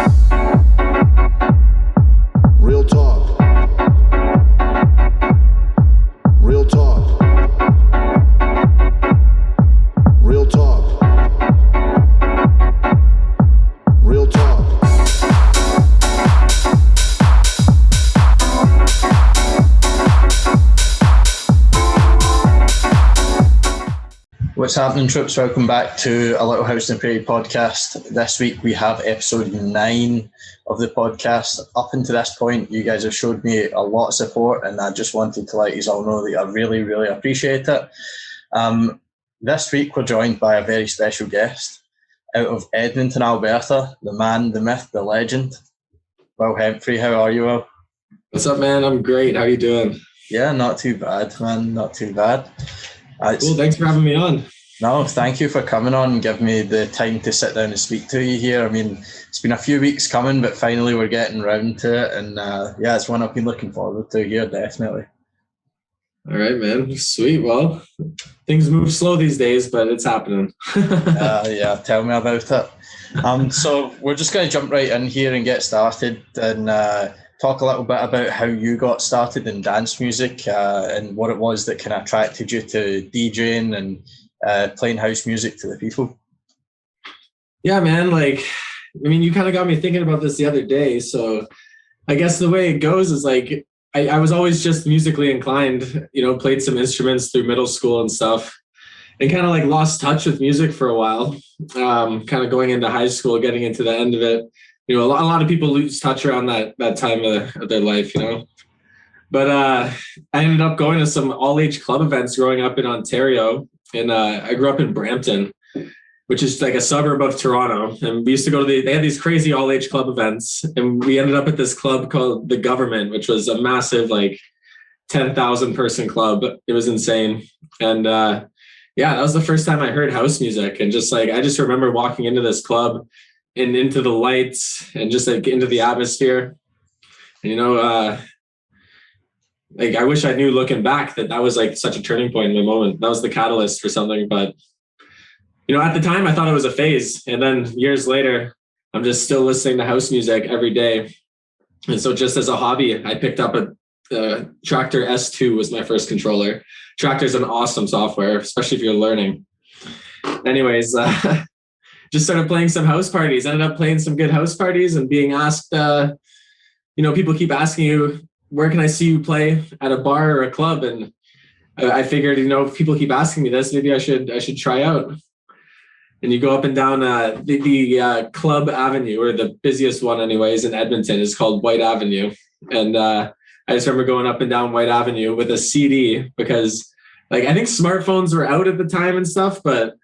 Real talk. Real talk. Real talk. Real talk. What's happening, troops? Welcome back to a Little House in the Prairie podcast. This week we have episode 9 of the podcast. Up until this point, you guys have showed me a lot of support, and I just wanted to let you all know that I really, really appreciate it. This week we're joined by a very special guest out of Edmonton, Alberta, the man, the myth, the legend, Will Hempfree. How are you, Will? What's up, man? I'm great. How you doing? Yeah, not too bad, man. Not too bad. Cool. Thanks for having me on. No, thank you for coming on and giving me the time to sit down and speak to you here. I mean, it's been a few weeks coming, but finally we're getting round to it. And yeah, it's one I've been looking forward to here, definitely. All right, man. Sweet. Well, things move slow these days, but it's happening. Yeah, tell me about it. So we're just going to jump right in here and get started and talk a little bit about how you got started in dance music and what it was that kind of attracted you to DJing and playing house music to the people. Yeah, man. You kind of got me thinking about this the other day. So I guess the way it goes is I was always just musically inclined, played some instruments through middle school and stuff, and kind of lost touch with music for a while, kind of going into high school, getting into the end of it. A lot of people lose touch around that time of their life, But I ended up going to some all-age club events growing up in Ontario, and I grew up in Brampton, which is like a suburb of Toronto. And we used to go to they had these crazy all-age club events, and we ended up at this club called The Government, which was a massive 10,000 person club. It was insane. And yeah, that was the first time I heard house music, and I just remember walking into this club and into the lights and just into the atmosphere. And, I wish I knew looking back that was such a turning point in my moment. That was the catalyst for something. But, at the time I thought it was a phase. And then years later, I'm just still listening to house music every day. And so just as a hobby, I picked up a Tractor S2 was my first controller. Tractor's an awesome software, especially if you're learning. Anyways, just started playing some house parties, ended up playing some good house parties and being asked, people keep asking you, where can I see you play at a bar or a club? And I figured, if people keep asking me this, maybe I should try out. And you go up and down the Club Avenue, or the busiest one anyways in Edmonton, is called White Avenue. And I just remember going up and down White Avenue with a CD because I think smartphones were out at the time and stuff, but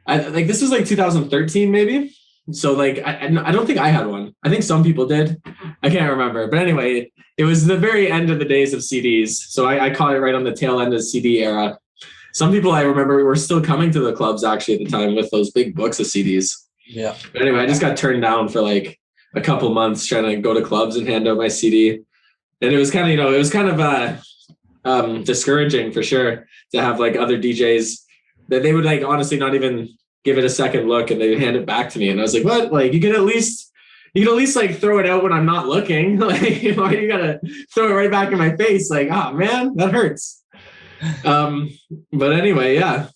this was 2013 maybe. So I don't think I had one. I think some people did. I can't remember. But anyway, it was the very end of the days of CDs. So I caught it right on the tail end of the CD era. Some people I remember were still coming to the clubs actually at the time with those big books of CDs. Yeah. But anyway, I just got turned down for a couple months trying to go to clubs and hand out my CD. And it was kind of, discouraging for sure to have other DJs that they would honestly not even give it a second look, and they'd hand it back to me. And I was like, what? You can at least throw it out when I'm not looking. Why you gotta throw it right back in my face? Man, that hurts. But anyway, yeah.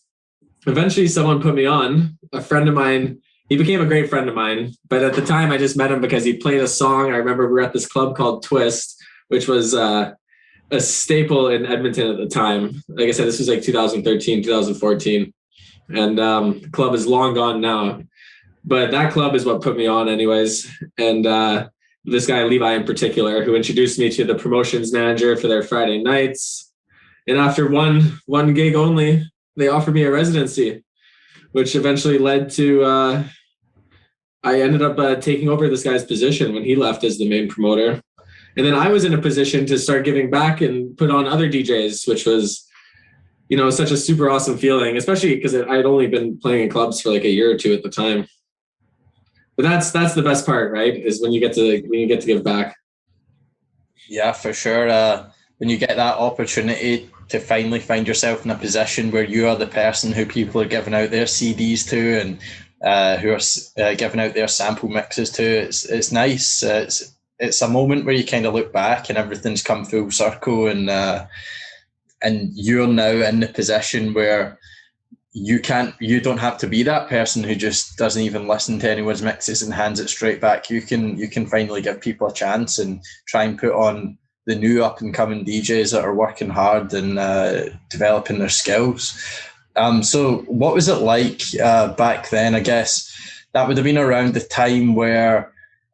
Eventually someone put me on. A friend of mine, he became a great friend of mine. But at the time I just met him because he played a song. I remember we were at this club called Twist, which was a staple in Edmonton at the time. Like I said, this was 2013, 2014. And the club is long gone now. But that club is what put me on anyways. And this guy, Levi in particular, who introduced me to the promotions manager for their Friday nights. And after one gig only, they offered me a residency, which eventually led to I ended up taking over this guy's position when he left as the main promoter. And then I was in a position to start giving back and put on other DJs, which was, such a super awesome feeling, especially because I'd only been playing in clubs for a year or two at the time. But that's the best part, right? Is when you get to give back. Yeah, for sure. When you get that opportunity to finally find yourself in a position where you are the person who people are giving out their CDs to and who are giving out their sample mixes too. It's nice. It's a moment where you kind of look back and everything's come full circle, and you're now in the position where you don't have to be that person who just doesn't even listen to anyone's mixes and hands it straight back. You can finally give people a chance and try and put on the new up and coming DJs that are working hard and developing their skills. So what was it like back then? I guess that would have been around the time where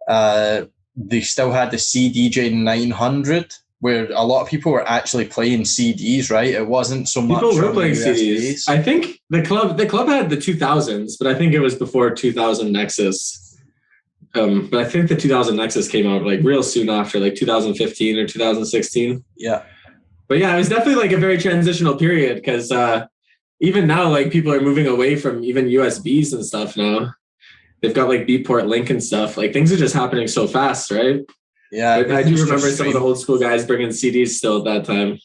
they still had the CDJ 900, where a lot of people were actually playing CDs, right? It wasn't so much people were playing CDs. I think the club had the 2000s, but I think it was before 2000 Nexus. But I think the 2000 Nexus came out like real soon after, like 2015 or 2016. Yeah. But yeah, it was definitely like a very transitional period, because even now, like people are moving away from even USBs and stuff now. They've got like Beatport Link and stuff. Like things are just happening so fast, right? Yeah. But I do remember some of the old school guys bringing CDs still at that time.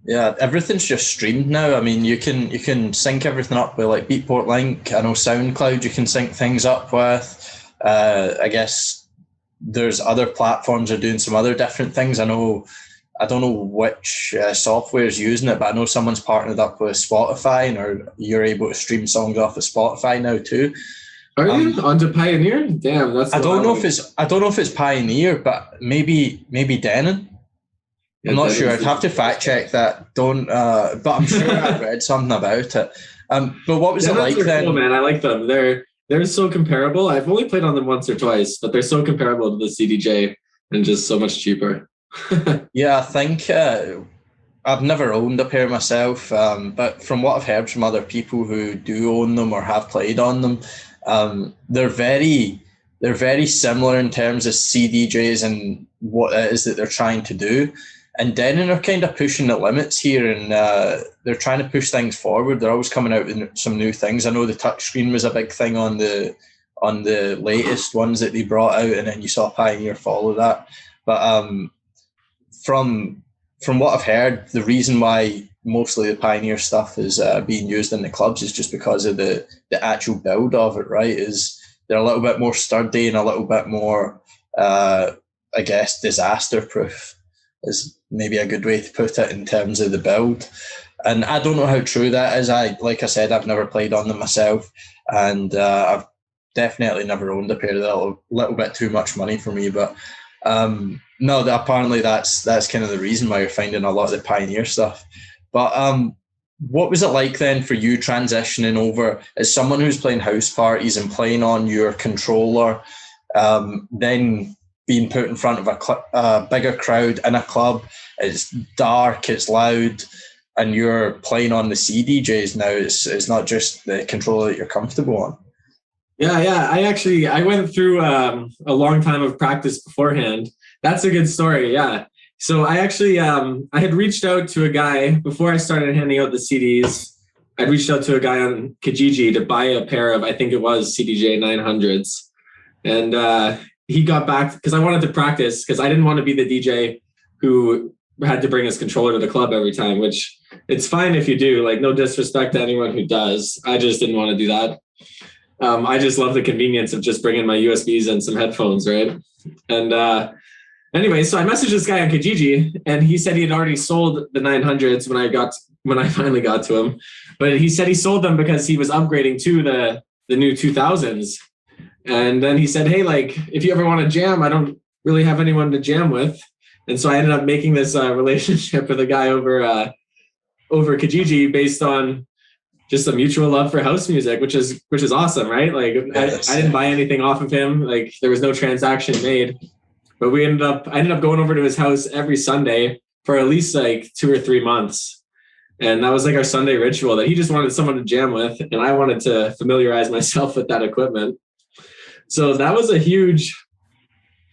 Yeah, everything's just streamed now. I mean, you can sync everything up with like Beatport Link. I know SoundCloud you can sync things up with. I guess there's other platforms are doing some other different things. I don't know which software is using it, but I know someone's partnered up with Spotify, and you're able to stream songs off of Spotify now too. Are you onto Pioneer? Damn, that's. I don't know if it's Pioneer, but maybe Denon. Yeah, I'm not sure. I'd have to fact check that. But I'm sure I've read something about it. But what was it like then? Cool, man, I like them. They're so comparable. I've only played on them once or twice, but they're so comparable to the CDJ and just so much cheaper. Yeah, I think I've never owned a pair myself, but from what I've heard from other people who do own them or have played on them, they're very similar in terms of CDJs and what it is that they're trying to do. And Denon are kind of pushing the limits here, and they're trying to push things forward. They're always coming out with some new things. I know the touchscreen was a big thing on the latest ones that they brought out, and then you saw Pioneer follow that. But from what I've heard, the reason why mostly the Pioneer stuff is being used in the clubs is just because of the actual build of it, right? Is they're a little bit more sturdy and a little bit more, I guess, disaster proof is maybe a good way to put it in terms of the build. And I don't know how true that is. Like I said, I've never played on them myself, and I've definitely never owned a pair. They're a little bit too much money for me, but no, apparently that's kind of the reason why you're finding a lot of the Pioneer stuff. But what was it like then for you transitioning over as someone who's playing house parties and playing on your controller, then being put in front of a bigger crowd in a club? It's dark, it's loud, and you're playing on the CDJs now. It's not just the controller that you're comfortable on. Yeah. I went through a long time of practice beforehand. That's a good story. Yeah. So I actually, I had reached out to a guy before I started handing out the CDs. I'd reached out to a guy on Kijiji to buy a pair of, I think it was CDJ 900s. And he got back because I wanted to practice, because I didn't want to be the DJ who had to bring his controller to the club every time, which it's fine if you do, like no disrespect to anyone who does. I just didn't want to do that. I just love the convenience of just bringing my USBs and some headphones, right? And anyway, so I messaged this guy on Kijiji, and he said he had already sold the 900s when I finally got to him. But he said he sold them because he was upgrading to the new 2000s. And then he said, hey, like, if you ever want to jam, I don't really have anyone to jam with. And so I ended up making this relationship with a guy over Kijiji based on just a mutual love for house music, which is awesome, right? Like, yes. I didn't buy anything off of him. Like, there was no transaction made. But I ended up going over to his house every Sunday for at least like 2 or 3 months. And that was like our Sunday ritual, that he just wanted someone to jam with, and I wanted to familiarize myself with that equipment. So that was a huge,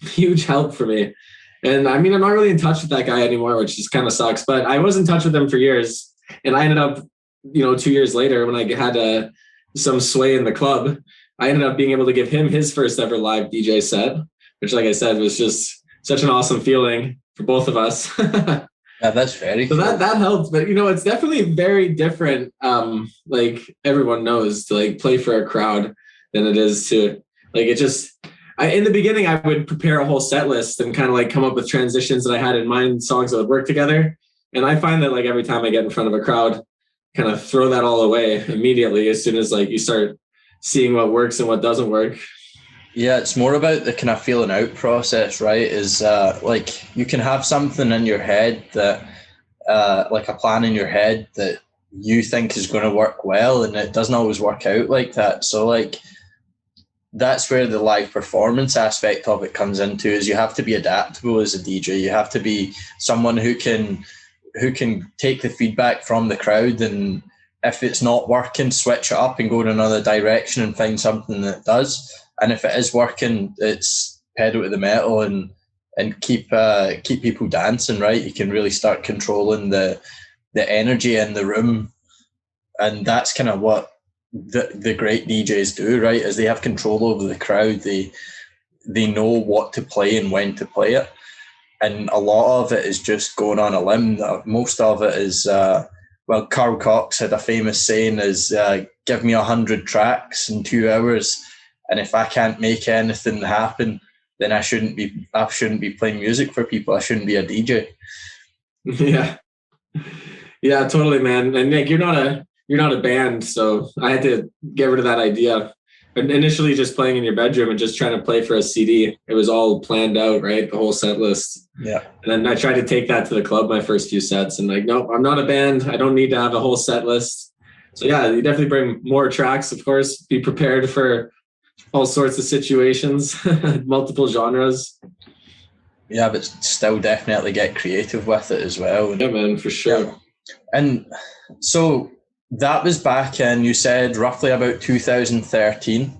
huge help for me. And I mean, I'm not really in touch with that guy anymore, which just kind of sucks, but I was in touch with him for years. And I ended up, 2 years later, when I had some sway in the club, I ended up being able to give him his first ever live DJ set, which, like I said, was just such an awesome feeling for both of us. Yeah, that's very cool. So that helped. But, it's definitely very different, like everyone knows, to like play for a crowd. than it is to like, it just, in the beginning, I would prepare a whole set list and kind of like come up with transitions that I had in mind, songs that would work together. And I find that like every time I get in front of a crowd, kind of throw that all away immediately as soon as like you start seeing what works and what doesn't work. Yeah, it's more about the kind of feeling out process, right? Is like you can have something in your head that, like a plan in your head that you think is going to work well, and it doesn't always work out like that. So like that's where the live performance aspect of it comes into, is you have to be adaptable as a DJ. You have to be someone who can take the feedback from the crowd, and if it's not working, switch it up and go in another direction and find something that does. And if it is working, it's pedal to the metal and keep people dancing, right? You can really start controlling the energy in the room, and that's kind of what the great DJs do, right? Is they have control over the crowd. They know what to play and when to play it, and a lot of it is just going on a limb. Most of it is well, Carl Cox had a famous saying is give me 100 tracks in 2 hours, and if I can't make anything happen, then I shouldn't be playing music for people. I shouldn't be a DJ. Yeah, totally, man. And Nick, you're not a band, so I had to get rid of that idea. And initially, just playing in your bedroom and just trying to play for a CD. It was all planned out, right? The whole set list. Yeah. And then I tried to take that to the club my first few sets, and like, no, I'm not a band. I don't need to have a whole set list. So yeah, you definitely bring more tracks, of course. Be prepared for all sorts of situations, multiple genres. Yeah, but still definitely get creative with it as well. Yeah, man, for sure. Yeah. And so that was back in, you said, roughly about 2013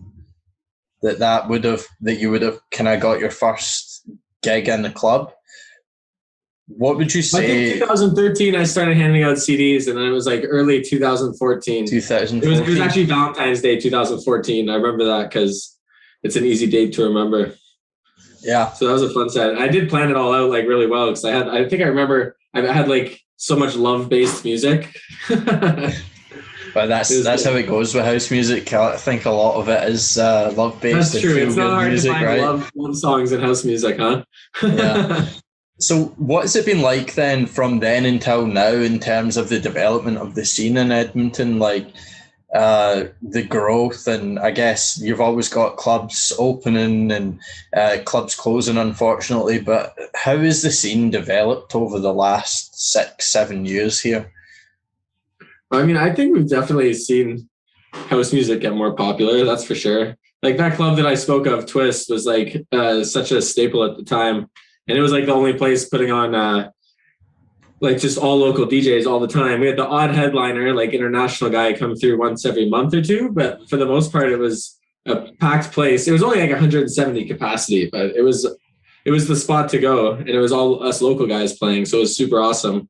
that you would have kind of got your first gig in the club. What would you say? I think 2013 I started handing out CDs, and then it was like early 2014. 2014. It was actually Valentine's Day 2014. I remember that because it's an easy date to remember. Yeah. So that was a fun set. I did plan it all out like really well, because I think I remember I had like so much love-based music. But that's how it goes with house music. I think a lot of it is love-based. That's true. It's not hard music, to find right? love songs in house music, huh? Yeah. So what's it been like then from then until now in terms of the development of the scene in Edmonton, like the growth? And I guess you've always got clubs opening and clubs closing, unfortunately, but how has the scene developed over the last 6-7 years here? I mean, I think we've definitely seen house music get more popular, that's for sure. Like that club that I spoke of, Twist, was like such a staple at the time. And it was like the only place putting on like just all local DJs all the time. We had the odd headliner, like international guy, come through once every month or two. But for the most part, it was a packed place. It was only like 170 capacity, but it was the spot to go. And it was all us local guys playing. So it was super awesome.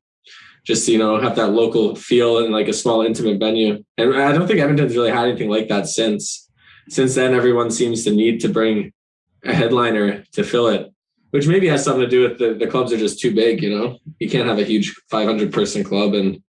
Just, have that local feel and like a small intimate venue. And I don't think Edmonton's really had anything like that since. Since then, everyone seems to need to bring a headliner to fill it, which maybe has something to do with the clubs are just too big. You can't have a huge 500 person club and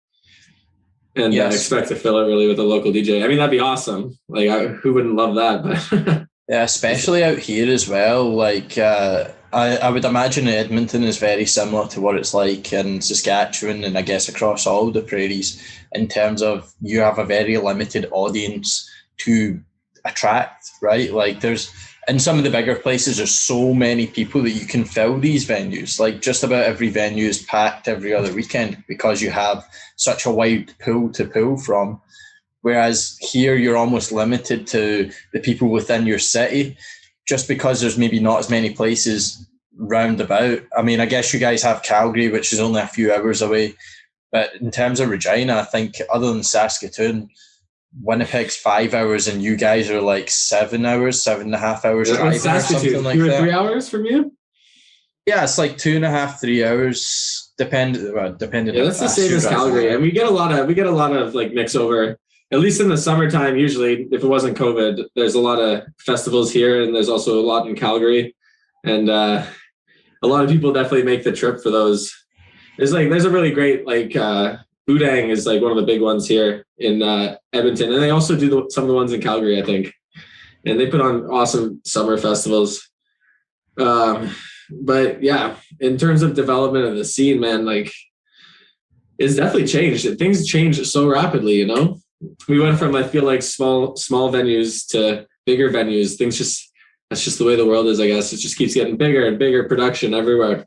yes, expect to fill it really with a local DJ. I mean, that'd be awesome. Like, who wouldn't love that? But yeah, especially out here as well. Like, I would imagine Edmonton is very similar to what it's like in Saskatchewan and I guess across all the prairies, in terms of you have a very limited audience to attract, right? Like in some of the bigger places, there's so many people that you can fill these venues. Like just about every venue is packed every other weekend because you have such a wide pool to pull from. Whereas here you're almost limited to the people within your city, just because there's maybe not as many places round about. I mean, I guess you guys have Calgary, which is only a few hours away. But in terms of Regina, I think other than Saskatoon, Winnipeg's 5 hours and you guys are like 7 hours, 7.5 hours driving or something like 2 or that. 3 hours from you? Yeah, it's like 2.5, 3 hours, depending. Yeah, that's the same as Calgary, and we get a lot of like mix over. At least in the summertime, usually, if it wasn't COVID, there's a lot of festivals here, and there's also a lot in Calgary, and a lot of people definitely make the trip for those. There's a really great Boudang is like one of the big ones here in Edmonton, and they also do some of the ones in Calgary, I think. and they put on awesome summer festivals. But yeah, in terms of development of the scene, man, like it's definitely changed. Things change so rapidly, you know. We went from, I feel like, small venues to bigger venues. That's just the way the world is, I guess. It just keeps getting bigger and bigger, production everywhere.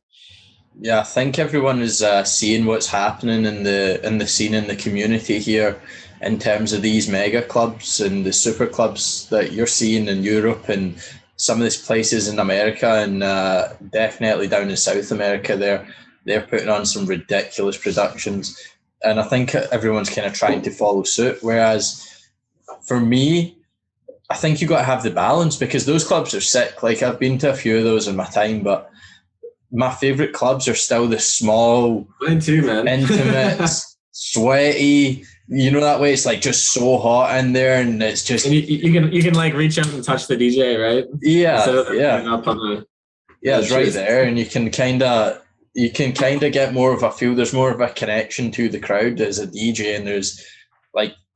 Yeah, I think everyone is seeing what's happening in the scene, in the community here, in terms of these mega clubs and the super clubs that you're seeing in Europe and some of these places in America, and definitely down in South America. They're putting on some ridiculous productions, and I think everyone's kind of trying to follow suit. Whereas for me, I think you got to have the balance, because those clubs are sick. Like, I've been to a few of those in my time, but my favorite clubs are still the small, mine too, man. intimate, sweaty. You know, that way it's like just so hot in there, and it's just, and you can like reach out and touch the DJ, right? Yeah, it's right shoes. there, and you can kind of get more of a feel. There's more of a connection to the crowd as a DJ, and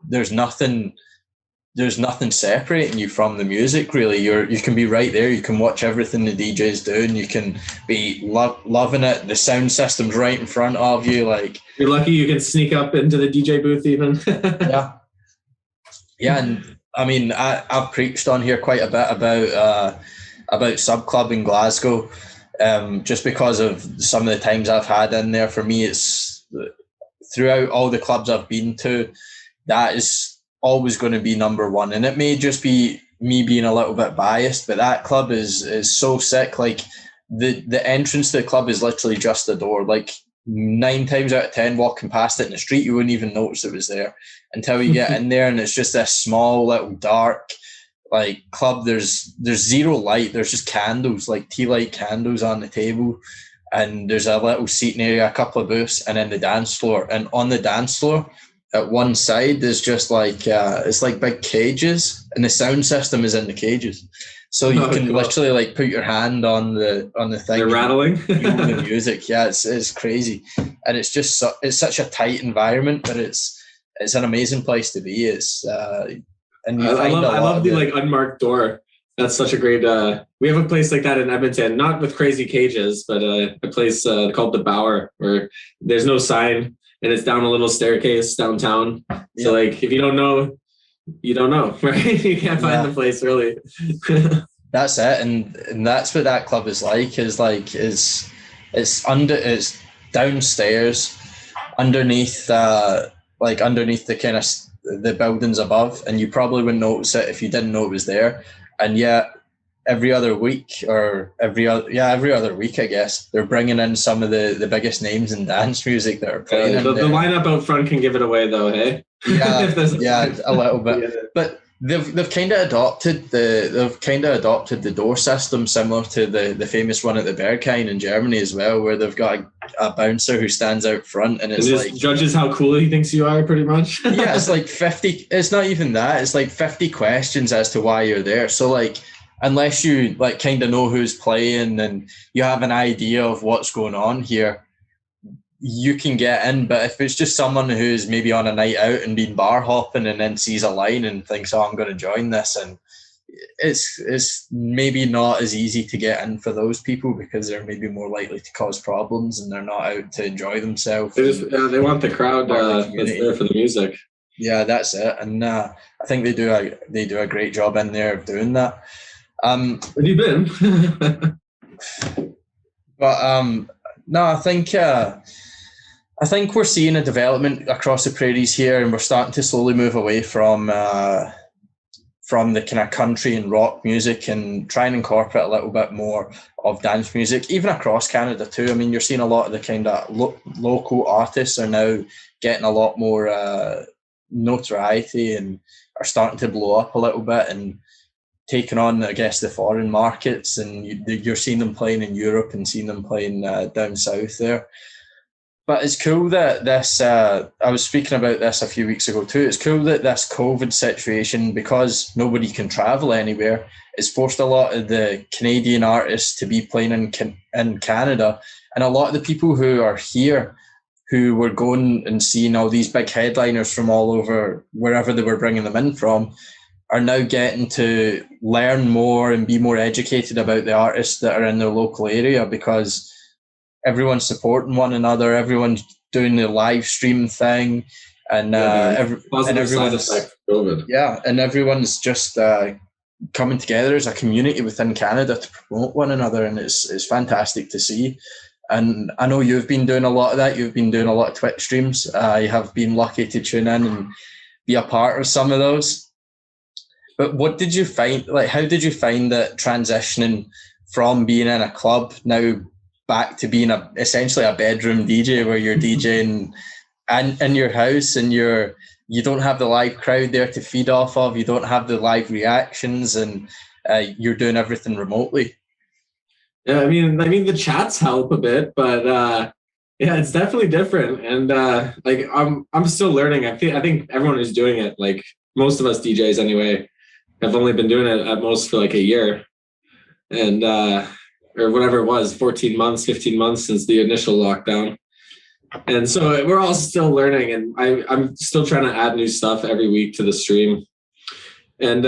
there's nothing separating you from the music, really. You can be right there. You can watch everything the DJ's doing. You can be loving it. The sound system's right in front of you. Like, you're lucky you can sneak up into the DJ booth even. Yeah, and I mean, I've preached on here quite a bit about Sub Club in Glasgow, just because of some of the times I've had in there. For me, it's throughout all the clubs I've been to, that is always going to be number one. And it may just be me being a little bit biased, but that club is so sick. Like, the entrance to the club is literally just the door. Like, 9 times out of 10, walking past it in the street, you wouldn't even notice it was there until you get in there, and it's just this small little dark like club. There's zero light. There's just candles, like tea light candles on the table, and there's a little seating area, a couple of booths, and then the dance floor. And on the dance floor, at one side, there's just like it's like big cages, and the sound system is in the cages, so you can literally like put your hand on the thing. They're rattling. Feel the music. Yeah, it's crazy, and it's just it's such a tight environment, but it's an amazing place to be. It's and you I love the like unmarked door. That's such a great. We have a place like that in Edmonton, not with crazy cages, but a place called the Bower, where there's no sign. And it's down a little staircase downtown. So like, if you don't know, you don't know, right? You can't find the place, really. That's it. And that's what that club is like. It's downstairs, underneath the kind of the buildings above, and you probably wouldn't notice it if you didn't know it was there. And yet, every other week, I guess, they're bringing in some of the biggest names in dance music that are playing. The lineup out front can give it away, though, hey? Yeah, a little bit. Yeah. But they've kind of adopted the door system, similar to the famous one at the Berghain in Germany as well, where they've got a bouncer who stands out front and it's like judges how cool he thinks you are, pretty much. Yeah, it's like 50. It's not even that. It's like 50 questions as to why you're there. So like, unless you like kind of know who's playing and you have an idea of what's going on here, you can get in. But if it's just someone who's maybe on a night out and been bar hopping and then sees a line and thinks, oh, I'm going to join this, and it's maybe not as easy to get in for those people, because they're maybe more likely to cause problems and they're not out to enjoy themselves. They want the crowd that's there for the music. Yeah, that's it. And I think they do a great job in there of doing that. Where have you been? But no, I think we're seeing a development across the prairies here, and we're starting to slowly move away from the kind of country and rock music and try and incorporate a little bit more of dance music, even across Canada too. I mean, you're seeing a lot of the kind of local artists are now getting a lot more notoriety and are starting to blow up a little bit and taking on, I guess, the foreign markets, and you're seeing them playing in Europe and seeing them playing down south there. But it's cool that this, I was speaking about this a few weeks ago too, it's cool that this COVID situation, because nobody can travel anywhere, it's forced a lot of the Canadian artists to be playing in Canada. And a lot of the people who are here, who were going and seeing all these big headliners from all over, wherever they were bringing them in from, are now getting to learn more and be more educated about the artists that are in their local area, because everyone's supporting one another, everyone's doing the live stream thing, and everyone's and everyone's just coming together as a community within Canada to promote one another, and it's fantastic to see. And I know you've been doing a lot of that. You've been doing a lot of Twitch streams. I have been lucky to tune in and be a part of some of those. But what did you find? Like, how did you find that transitioning from being in a club now back to being essentially a bedroom DJ, where you're DJing and in your house, and you don't have the live crowd there to feed off of, you don't have the live reactions, and you're doing everything remotely? Yeah, I mean, the chats help a bit, but yeah, it's definitely different. And like, I'm still learning. I think everyone who's doing it, like most of us DJs anyway, have only been doing it at most for like a year, and or whatever it was, 14 months, 15 months since the initial lockdown. And so we're all still learning, and I'm still trying to add new stuff every week to the stream. And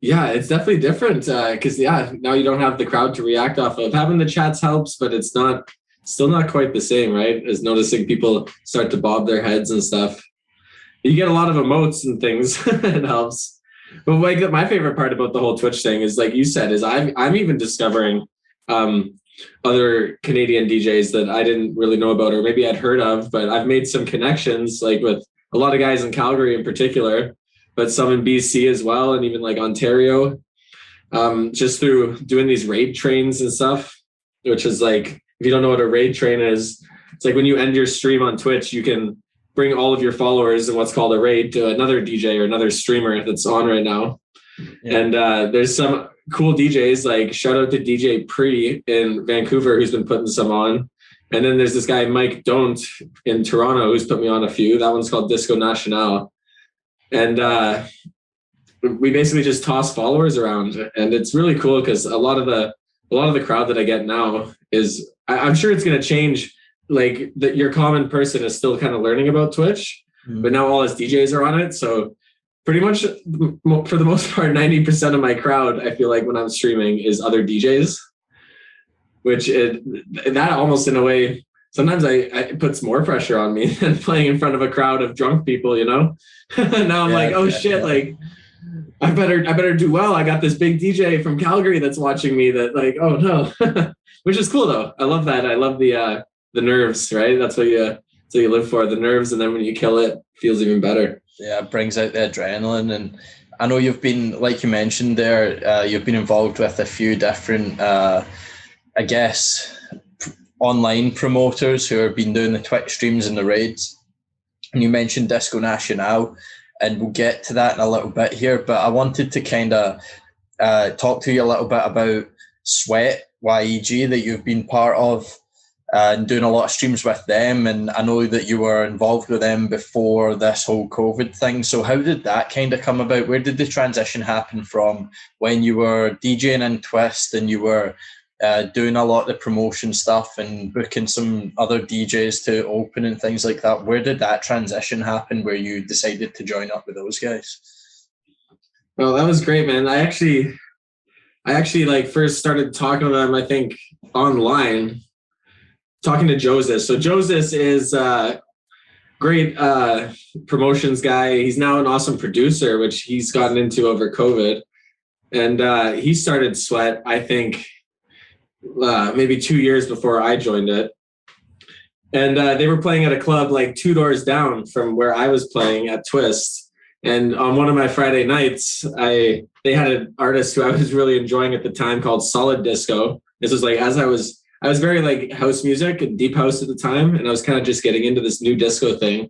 yeah, it's definitely different because now you don't have the crowd to react off of. Having the chats helps, but it's still not quite the same, right? As noticing people start to bob their heads and stuff. You get a lot of emotes and things. It helps. But like, my favorite part about the whole Twitch thing is, like you said, is I'm even discovering other Canadian DJs that I didn't really know about, or maybe I'd heard of, but I've made some connections, like with a lot of guys in Calgary in particular, but some in BC as well, and even like Ontario, just through doing these raid trains and stuff, which is like, if you don't know what a raid train is, it's like when you end your stream on Twitch, you can bring all of your followers in what's called a raid to another DJ or another streamer that's on right now. Yeah. And there's some cool DJs, like shout out to DJ Prairies in Vancouver, who's been putting some on. And then there's this guy, Mike Don't in Toronto, who's put me on a few. That one's called Disco National. And we basically just toss followers around, and it's really cool because a lot of the crowd that I get now is, I'm sure it's going to change. Like your common person is still kind of learning about Twitch, but now all us DJs are on it. So pretty much for the most part, 90% of my crowd, I feel like when I'm streaming, is other DJs, which that almost in a way, sometimes it puts more pressure on me than playing in front of a crowd of drunk people, you know? Now I'm like, oh shit, like I better do well. I got this big DJ from Calgary that's watching me, that like, oh no, which is cool though. I love that. I love the nerves, right? That's what you live for, the nerves. And then when you kill it feels even better. Yeah. It brings out the adrenaline. And I know you've been, like you mentioned there, you've been involved with a few different, I guess, online promoters who have been doing the Twitch streams and the raids. And you mentioned Disco National, and we'll get to that in a little bit here, but I wanted to kind of talk to you a little bit about Sweat, YEG, that you've been part of, and doing a lot of streams with them. And I know that you were involved with them before this whole COVID thing. So how did that kind of come about? Where did the transition happen from when you were DJing in Twist and you were doing a lot of the promotion stuff and booking some other DJs to open and things like that? Where did that transition happen where you decided to join up with those guys? Well, that was great, man. I actually like first started talking to them, I think, online, talking to Joseph. So Joseph is a great promotions guy. He's now an awesome producer, which he's gotten into over COVID. And he started Sweat, I think, maybe 2 years before I joined it. And they were playing at a club like 2 doors down from where I was playing at Twist. And on one of my Friday nights, they had an artist who I was really enjoying at the time called Solid Disco. This was like, as I was very like house music and deep house at the time. And I was kind of just getting into this nuDisco thing.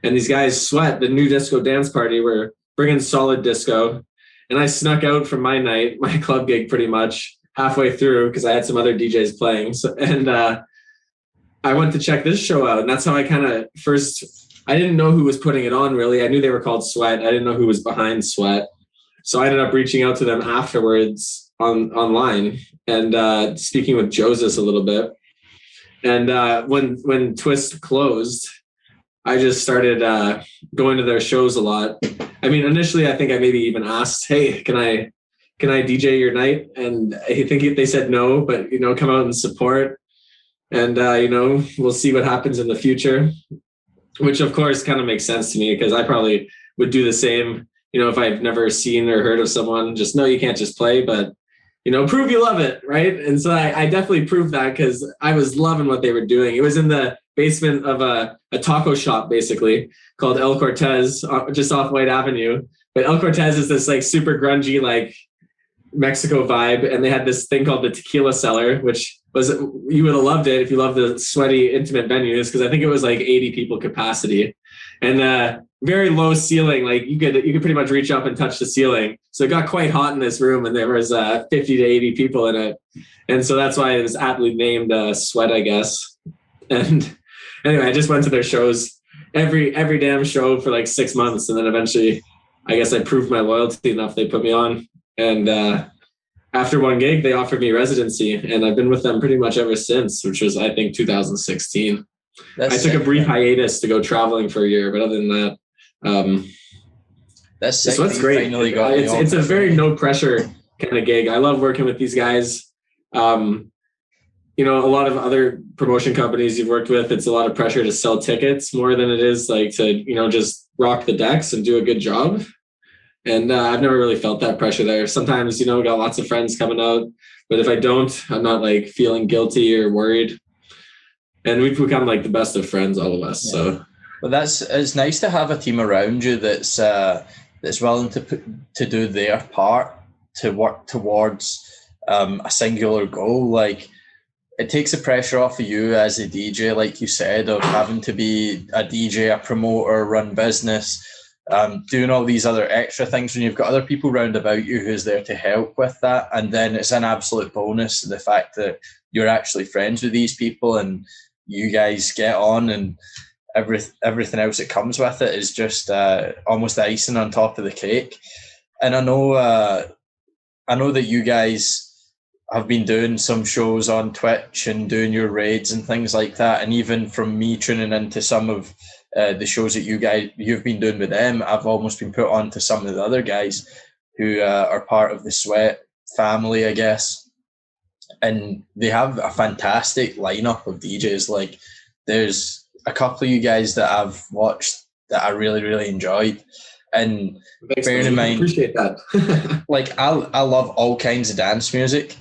And these guys, Sweat, the nuDisco dance party, were bringing Solid Disco. And I snuck out from my night, my club gig pretty much, halfway through because I had some other DJs playing. So, and I went to check this show out. And that's how I kind of I didn't know who was putting it on really. I knew they were called Sweat. I didn't know who was behind Sweat. So I ended up reaching out to them afterwards online and speaking with Joseph a little bit. And when Twist closed, I just started going to their shows a lot. I mean, initially, I think I maybe even asked, "Hey, can I DJ your night?" And I think they said no, but come out and support, and we'll see what happens in the future. Which of course kind of makes sense to me, because I probably would do the same. If I've never seen or heard of someone, just no, you can't just play, but prove you love it, right? And so I definitely proved that, because I was loving what they were doing. It was in the basement of a taco shop, basically, called El Cortez, just off White Avenue. But El Cortez is this like super grungy, like Mexico vibe, and they had this thing called the Tequila Cellar, which was, you would have loved it if you loved the sweaty, intimate venues, because I think it was like 80 people capacity, and very low ceiling. Like you could pretty much reach up and touch the ceiling. So it got quite hot in this room, and there was 50 to 80 people in it, and so that's why it was aptly named Sweat, I guess. And anyway, I just went to their shows every damn show for like 6 months, and then eventually, I guess I proved my loyalty enough. They put me on, and after one gig, they offered me residency, and I've been with them pretty much ever since, which was, I think, 2016. I took a brief hiatus to go traveling for a year, but other than that, that's so it's great. It's a very no pressure kind of gig. I love working with these guys. A lot of other promotion companies you've worked with, it's a lot of pressure to sell tickets more than it is like to, just rock the decks and do a good job. And I've never really felt that pressure there. Sometimes, got lots of friends coming out, but if I don't, I'm not like feeling guilty or worried. And we've become like the best of friends, all of us. Yeah. So, well, it's nice to have a team around you that's willing to do their part to work towards a singular goal. Like, it takes the pressure off of you as a DJ, like you said, of having to be a DJ, a promoter, run business, doing all these other extra things when you've got other people round about you who's there to help with that. And then it's an absolute bonus, the fact that you're actually friends with these people and you guys get on, and everything else that comes with it is just almost the icing on top of the cake. And I know that you guys have been doing some shows on Twitch and doing your raids and things like that. And even from me tuning into some of the shows that you've been doing with them, I've almost been put on to some of the other guys who are part of the Sweat family, I guess. And they have a fantastic lineup of DJs. Like, there's a couple of you guys that I've watched that I really, really enjoyed. And bearing in mind, appreciate that. like, I love all kinds of dance music.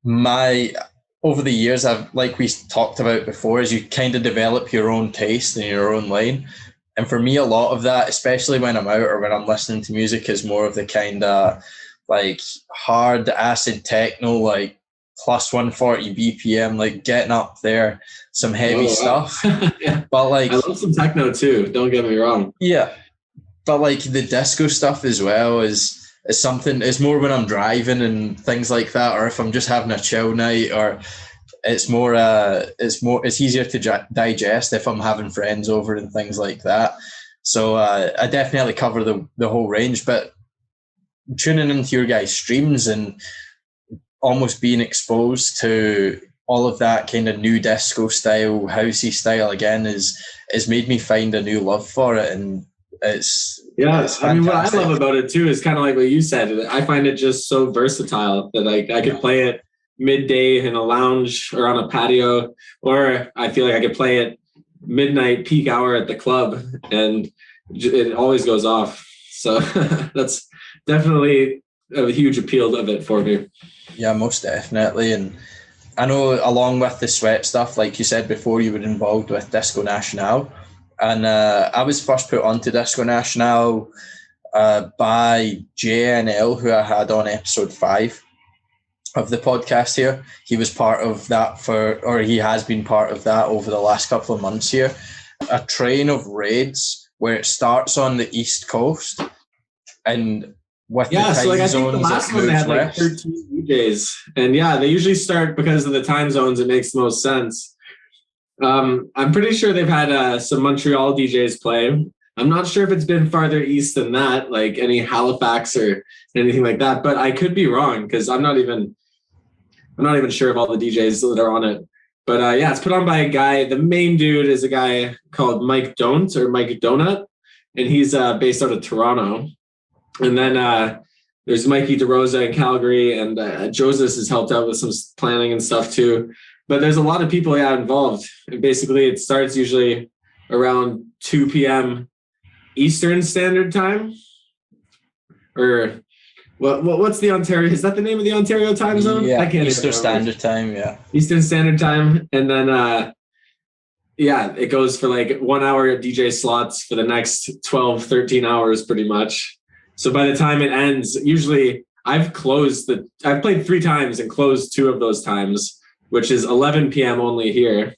Over the years, like we talked about before, is you kind of develop your own taste in your own lane. And for me, a lot of that, especially when I'm out or when I'm listening to music, is more of the kind of like hard acid techno, like plus 140 BPM, like getting up there, some heavy stuff. Yeah. But like, I love some techno too, don't get me wrong. Yeah. But like the disco stuff as well is something, it's more when I'm driving and things like that, or if I'm just having a chill night, or it's easier to digest if I'm having friends over and things like that. So I definitely cover the whole range, but tuning into your guys' streams and almost being exposed to all of that kind of nuDisco style, housey style again is made me find a new love for it. And it's I mean, what I love about it too is kind of like what you said. I find it just so versatile that like I could play it midday in a lounge or on a patio, or I feel like I could play it midnight peak hour at the club, and it always goes off. So that's definitely a huge appeal of it for me. Yeah, most definitely. And I know along with the Sweat stuff, like you said before, you were involved with Disco National. And I was first put onto Disco National by JNL, who I had on episode 5 of the podcast here. He was part of that he has been part of that over the last couple of months here. A train of raids where it starts on the East Coast, and with the time so like I think the zones, last one they had like 13 DJs, and they usually start because of the time zones. It makes the most sense. I'm pretty sure they've had some Montreal DJs play. I'm not sure if it's been farther east than that, like any Halifax or anything like that, but I could be wrong because I'm not even sure of all the DJs that are on it. But yeah, it's put on by a guy. The main dude is a guy called Mike Don't or Mike Donut, and he's based out of Toronto. And then there's Mikey DeRosa in Calgary, and Joseph has helped out with some planning and stuff too. But there's a lot of people involved. And basically, it starts usually around 2 p.m. Eastern Standard Time. Or what's the Ontario? Is that the name of the Ontario time zone? Yeah, I can't Eastern Standard Time, yeah. Eastern Standard Time. And then, it goes for like 1 hour DJ slots for the next 12, 13 hours pretty much. So by the time it ends, usually I've played 3 times and closed 2 of those times, which is 11 p.m. only here.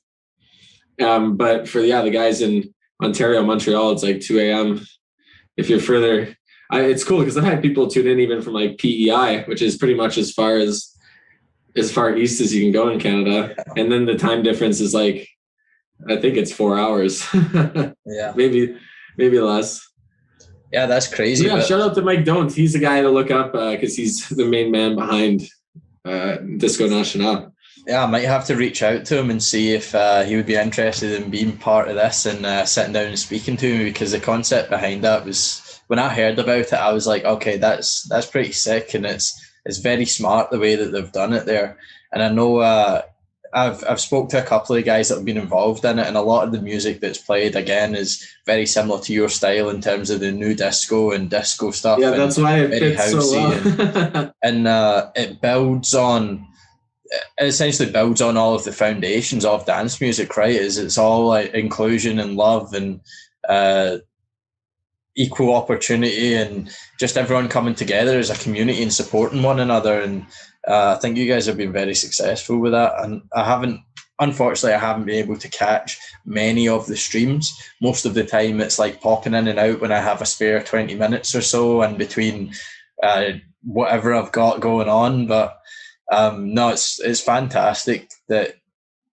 But for the guys in Ontario, Montreal, it's like 2 a.m. If you're further, it's cool because I've had people tune in even from like PEI, which is pretty much as far east as you can go in Canada. And then the time difference is like, I think it's 4 hours. Yeah, maybe less. Yeah, that's crazy. Yeah, shout out to Mike Don't. He's the guy to look up because he's the main man behind Disco Nacional. Yeah, I might have to reach out to him and see if he would be interested in being part of this and sitting down and speaking to me, because the concept behind that was, when I heard about it, I was like, okay, that's pretty sick, and it's very smart the way that they've done it there. And I know I've spoke to a couple of guys that have been involved in it, and a lot of the music that's played again is very similar to your style in terms of the nuDisco and disco stuff. Yeah, that's why it fits so well. and it essentially builds on all of the foundations of dance music, right? It's all like inclusion and love and equal opportunity and just everyone coming together as a community and supporting one another. And I think you guys have been very successful with that. And unfortunately, I haven't been able to catch many of the streams. Most of the time it's like popping in and out when I have a spare 20 minutes or so in between whatever I've got going on. But no, it's fantastic that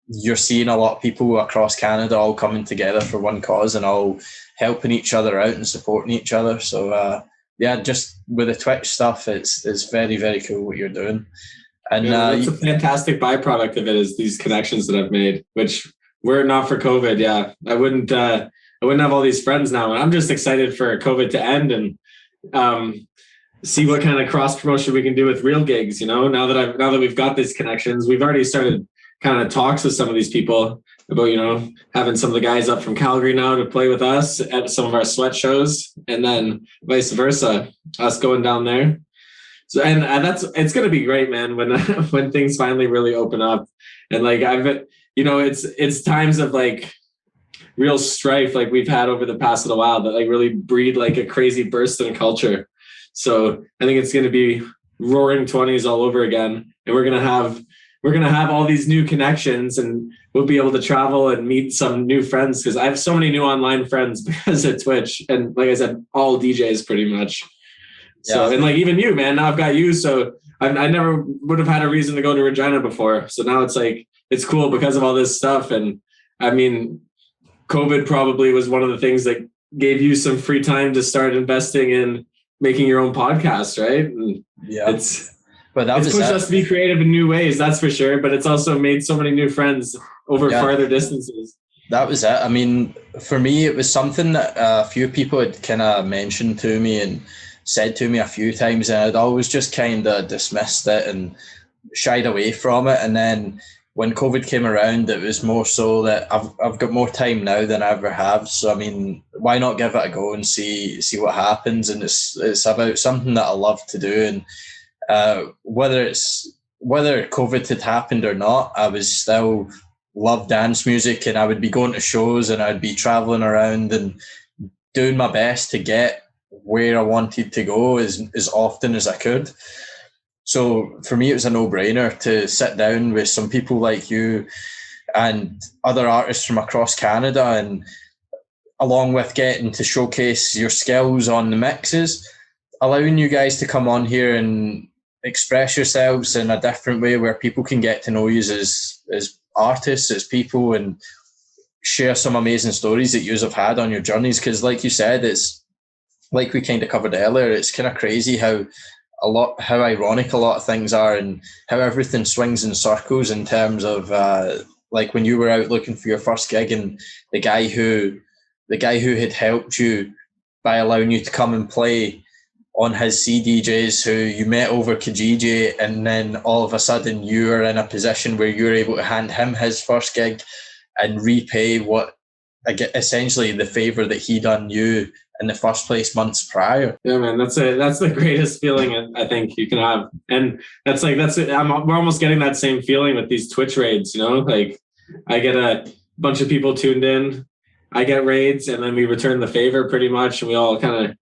you're seeing a lot of people across Canada all coming together for one cause and all helping each other out and supporting each other. So just with the Twitch stuff, it's very, very cool what you're doing. And it's a fantastic byproduct of it is these connections that I've made, which were not for COVID. Yeah, I wouldn't have all these friends now. And I'm just excited for COVID to end and see what kind of cross promotion we can do with real gigs. Now that we've got these connections, we've already started kind of talks with some of these people about, having some of the guys up from Calgary now to play with us at some of our sweat shows, and then vice versa, us going down there. So, and it's going to be great, man, when things finally really open up. And like, it's times of like real strife, like we've had over the past little while, that like really breed like a crazy burst in culture. So I think it's going to be roaring 20s all over again. And we're going to have all these new connections, and we'll be able to travel and meet some new friends, because I have so many new online friends because of Twitch. And like I said, all DJs pretty much. Yeah. So, and like even you, man, now I've got you. So I never would have had a reason to go to Regina before. So now it's like, it's cool because of all this stuff. And I mean, COVID probably was one of the things that gave you some free time to start investing in making your own podcast, right? And it's pushed us to be creative in new ways, that's for sure. But it's also made so many new friends over farther distances. That was it. I mean, for me, it was something that a few people had kind of mentioned to me and said to me a few times, and I'd always just kind of dismissed it and shied away from it. And then when COVID came around, it was more so that I've got more time now than I ever have. So I mean, why not give it a go and see what happens? And it's about something that I love to do. And whether COVID had happened or not, I was still love dance music, and I would be going to shows and I'd be traveling around and doing my best to get where I wanted to go as often as I could. So for me, it was a no-brainer to sit down with some people like you and other artists from across Canada, and along with getting to showcase your skills on the mixes, allowing you guys to come on here and express yourselves in a different way where people can get to know you as artists, as people, and share some amazing stories that you have had on your journeys. Because like you said, it's like we kind of covered earlier, it's kind of crazy how ironic a lot of things are, and how everything swings in circles in terms of like when you were out looking for your first gig, and the guy who had helped you by allowing you to come and play on his CDJs, who you met over Kijiji, and then all of a sudden you are in a position where you're able to hand him his first gig and repay what essentially the favor that he done you in the first place months prior. Yeah, man, that's the greatest feeling I think you can have, and we're almost getting that same feeling with these Twitch raids. You know, like I get a bunch of people tuned in, I get raids, and then we return the favor pretty much, and we all kind of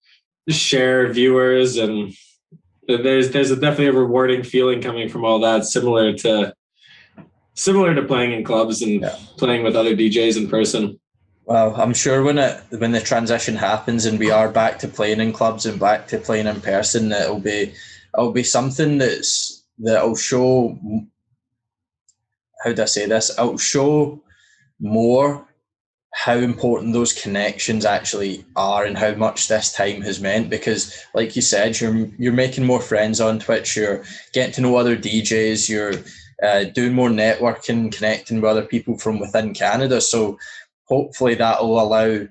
share viewers, and there's definitely a rewarding feeling coming from all that, similar to playing in clubs and playing with other DJs in person. Well, I'm sure when the transition happens and we are back to playing in clubs and back to playing in person, it'll be something that'll show, how do I say this? It'll show more how important those connections actually are and how much this time has meant, because like you said, you're making more friends on Twitch, you're getting to know other DJs, you're doing more networking, connecting with other people from within Canada. So hopefully that will allow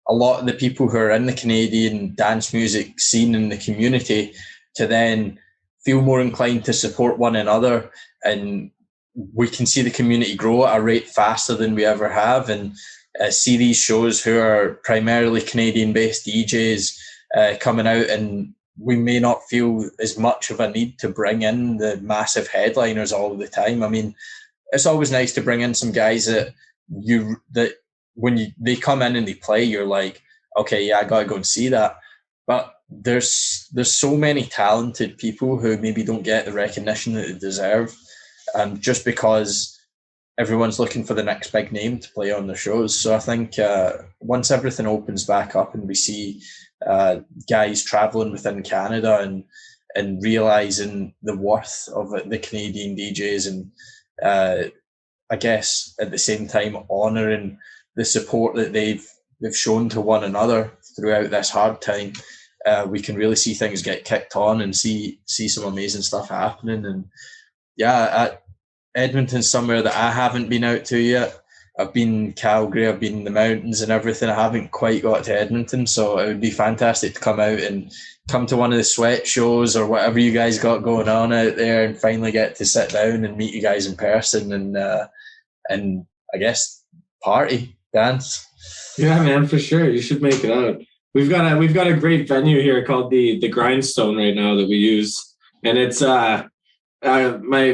a lot of the people who are in the Canadian dance music scene in the community to then feel more inclined to support one another, and we can see the community grow at a rate faster than we ever have, and see these shows who are primarily Canadian-based DJs coming out, and we may not feel as much of a need to bring in the massive headliners all the time. I mean, it's always nice to bring in some guys that when they come in and they play, you're like, okay, yeah, I gotta go and see that. But there's so many talented people who maybe don't get the recognition that they deserve, just because everyone's looking for the next big name to play on the shows. So I think once everything opens back up and we see guys traveling within Canada and realizing the worth of the Canadian DJs, and I guess at the same time honoring the support that they've shown to one another throughout this hard time, we can really see things get kicked on and see some amazing stuff happening. And Edmonton's somewhere that I haven't been out to yet. I've been Calgary, I've been in the mountains and everything. I haven't quite got to Edmonton, so it would be fantastic to come out and come to one of the sweat shows or whatever you guys got going on out there, and finally get to sit down and meet you guys in person and I guess party, dance. Yeah, man, for sure. You should make it out. We've got a great venue here called the Grindstone right now that we use, and it's my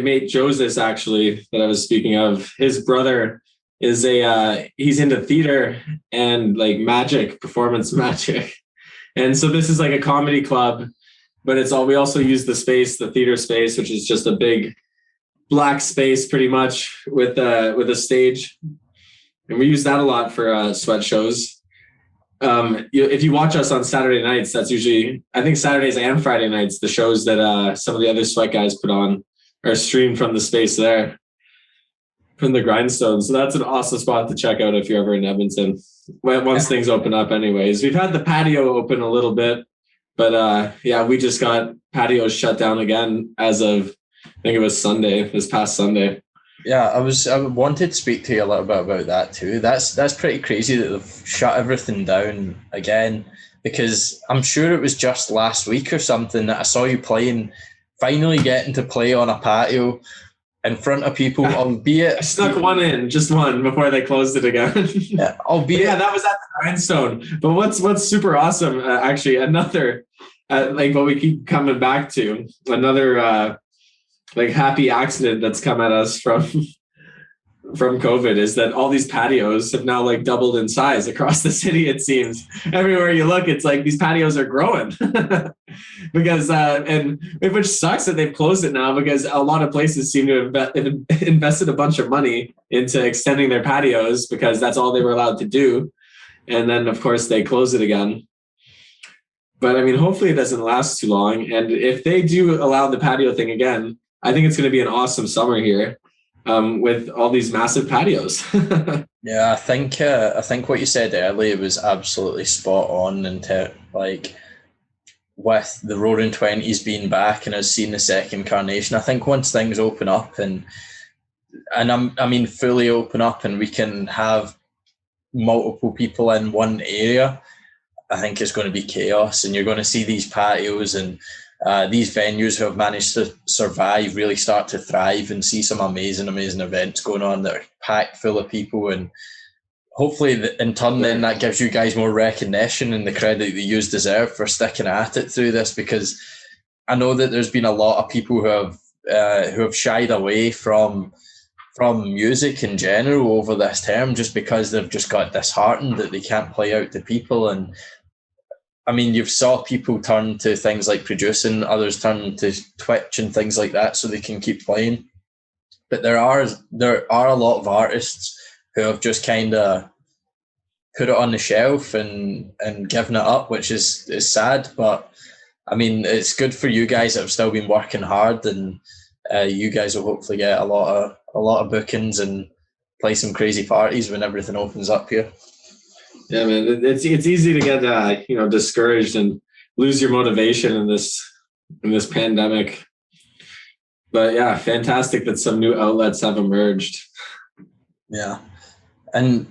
mate Joseph, actually, that I was speaking of. His brother is he's into theater and like magic, performance magic. And so this is like a comedy club, but we also use the theater space, which is just a big black space pretty much with a stage. And we use that a lot for sweat shows. If you watch us on Saturday nights, that's usually, I think Saturdays and Friday nights, the shows that some of the other sweat guys put on are streamed from the space there, from the Grindstone. So that's an awesome spot to check out if you're ever in Edmonton, once things open up anyways. We've had the patio open a little bit, but we just got patios shut down again as of, I think it was this past Sunday. Yeah, I wanted to speak to you a little bit about that too. That's pretty crazy that they've shut everything down again, because I'm sure it was just last week or something that I saw you finally getting to play on a patio in front of people, albeit... I snuck one in, just one, before they closed it again. Yeah, that was at the Grindstone. But what's super awesome, actually, another, like what we keep coming back to, another... like happy accident that's come at us from COVID, is that all these patios have now like doubled in size across the city. It seems everywhere you look, it's like these patios are growing because which sucks that they've closed it now, because a lot of places seem to have invested a bunch of money into extending their patios because that's all they were allowed to do. And then of course they close it again. But I mean, hopefully it doesn't last too long. And if they do allow the patio thing again, I think it's going to be an awesome summer here with all these massive patios. Yeah, I think what you said earlier was absolutely spot on. And like with the Roaring 20s being back and us seeing the second incarnation, I think once things open up and I mean, fully open up and we can have multiple people in one area, I think it's going to be chaos, and you're going to see these patios and these venues who have managed to survive really start to thrive and see some amazing events going on that are packed full of people. And hopefully in turn then that gives you guys more recognition and the credit that you deserve for sticking at it through this, because I know that there's been a lot of people who have shied away from music in general over this term just because they've just got disheartened that they can't play out to people. And I mean, you've saw people turn to things like producing, others turn to Twitch and things like that so they can keep playing. But there are a lot of artists who have just kind of put it on the shelf and given it up, which is sad. But I mean, it's good for you guys that have still been working hard, and you guys will hopefully get a lot of bookings and play some crazy parties when everything opens up here. Yeah, man, it's easy to get discouraged and lose your motivation in this pandemic. But yeah, fantastic that some new outlets have emerged. Yeah, and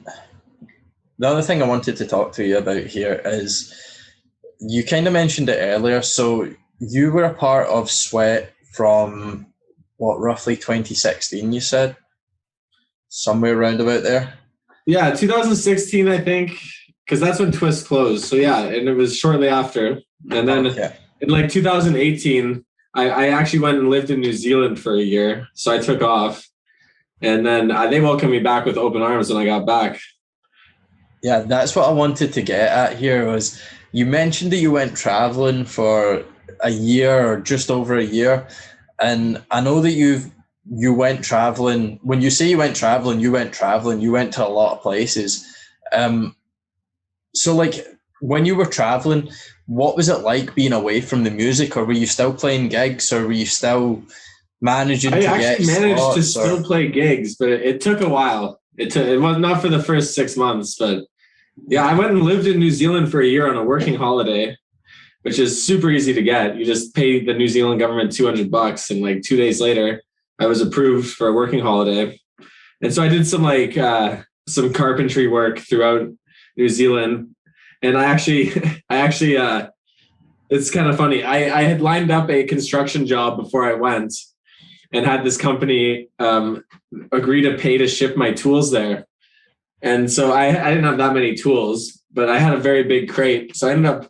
the other thing I wanted to talk to you about here is you kind of mentioned it earlier. So you were a part of Sweat from roughly 2016, you said? Somewhere around about there? Yeah, 2016, I think, because that's when Twist closed. So yeah, and it was shortly after. And then in like 2018, I actually went and lived in New Zealand for a year. So I took off. And then they welcomed me back with open arms when I got back. Yeah, that's what I wanted to get at here was you mentioned that you went traveling for a year or just over a year. And I know that you went traveling. When you say you went traveling, you went to a lot of places. So like when you were traveling, what was it like being away from the music, or were you still playing gigs, or were you still managing to get I actually managed to still play gigs, but it took a while. It was not for the first 6 months, but yeah, I went and lived in New Zealand for a year on a working holiday, which is super easy to get. You just pay the New Zealand government $200, and like 2 days later, I was approved for a working holiday. And so I did some carpentry work throughout New Zealand. And I actually, it's kind of funny. I had lined up a construction job before I went and had this company agree to pay to ship my tools there. And so I didn't have that many tools, but I had a very big crate. So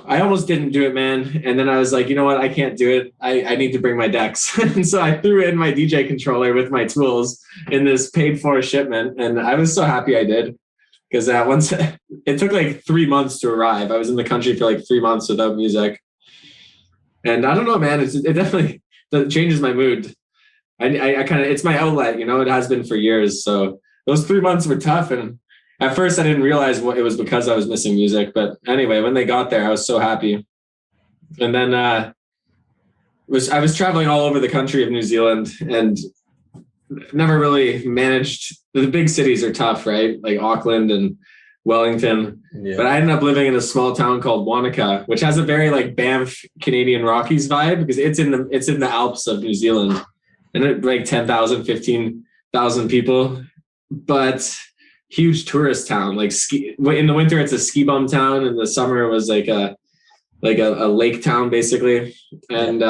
I almost didn't do it, man. And then I was like, you know what? I can't do it. I need to bring my decks. And so I threw in my DJ controller with my tools in this paid for shipment. And I was so happy I did, because once it took like 3 months to arrive. I was in the country for like 3 months without music. And I don't know, man, it definitely changes my mood. I kind of, it's my outlet, it has been for years. So those 3 months were tough. And at first I didn't realize it was because I was missing music. But anyway, when they got there, I was so happy. And then I was traveling all over the country of New Zealand and never really managed. The big cities are tough, right? Like Auckland and Wellington. Yeah. But I ended up living in a small town called Wanaka, which has a very like Banff Canadian Rockies vibe, because it's in the Alps of New Zealand. And it like 10,000, 15,000 people. But huge tourist town, like in the winter it's a ski bum town, in the summer it was like a lake town basically. And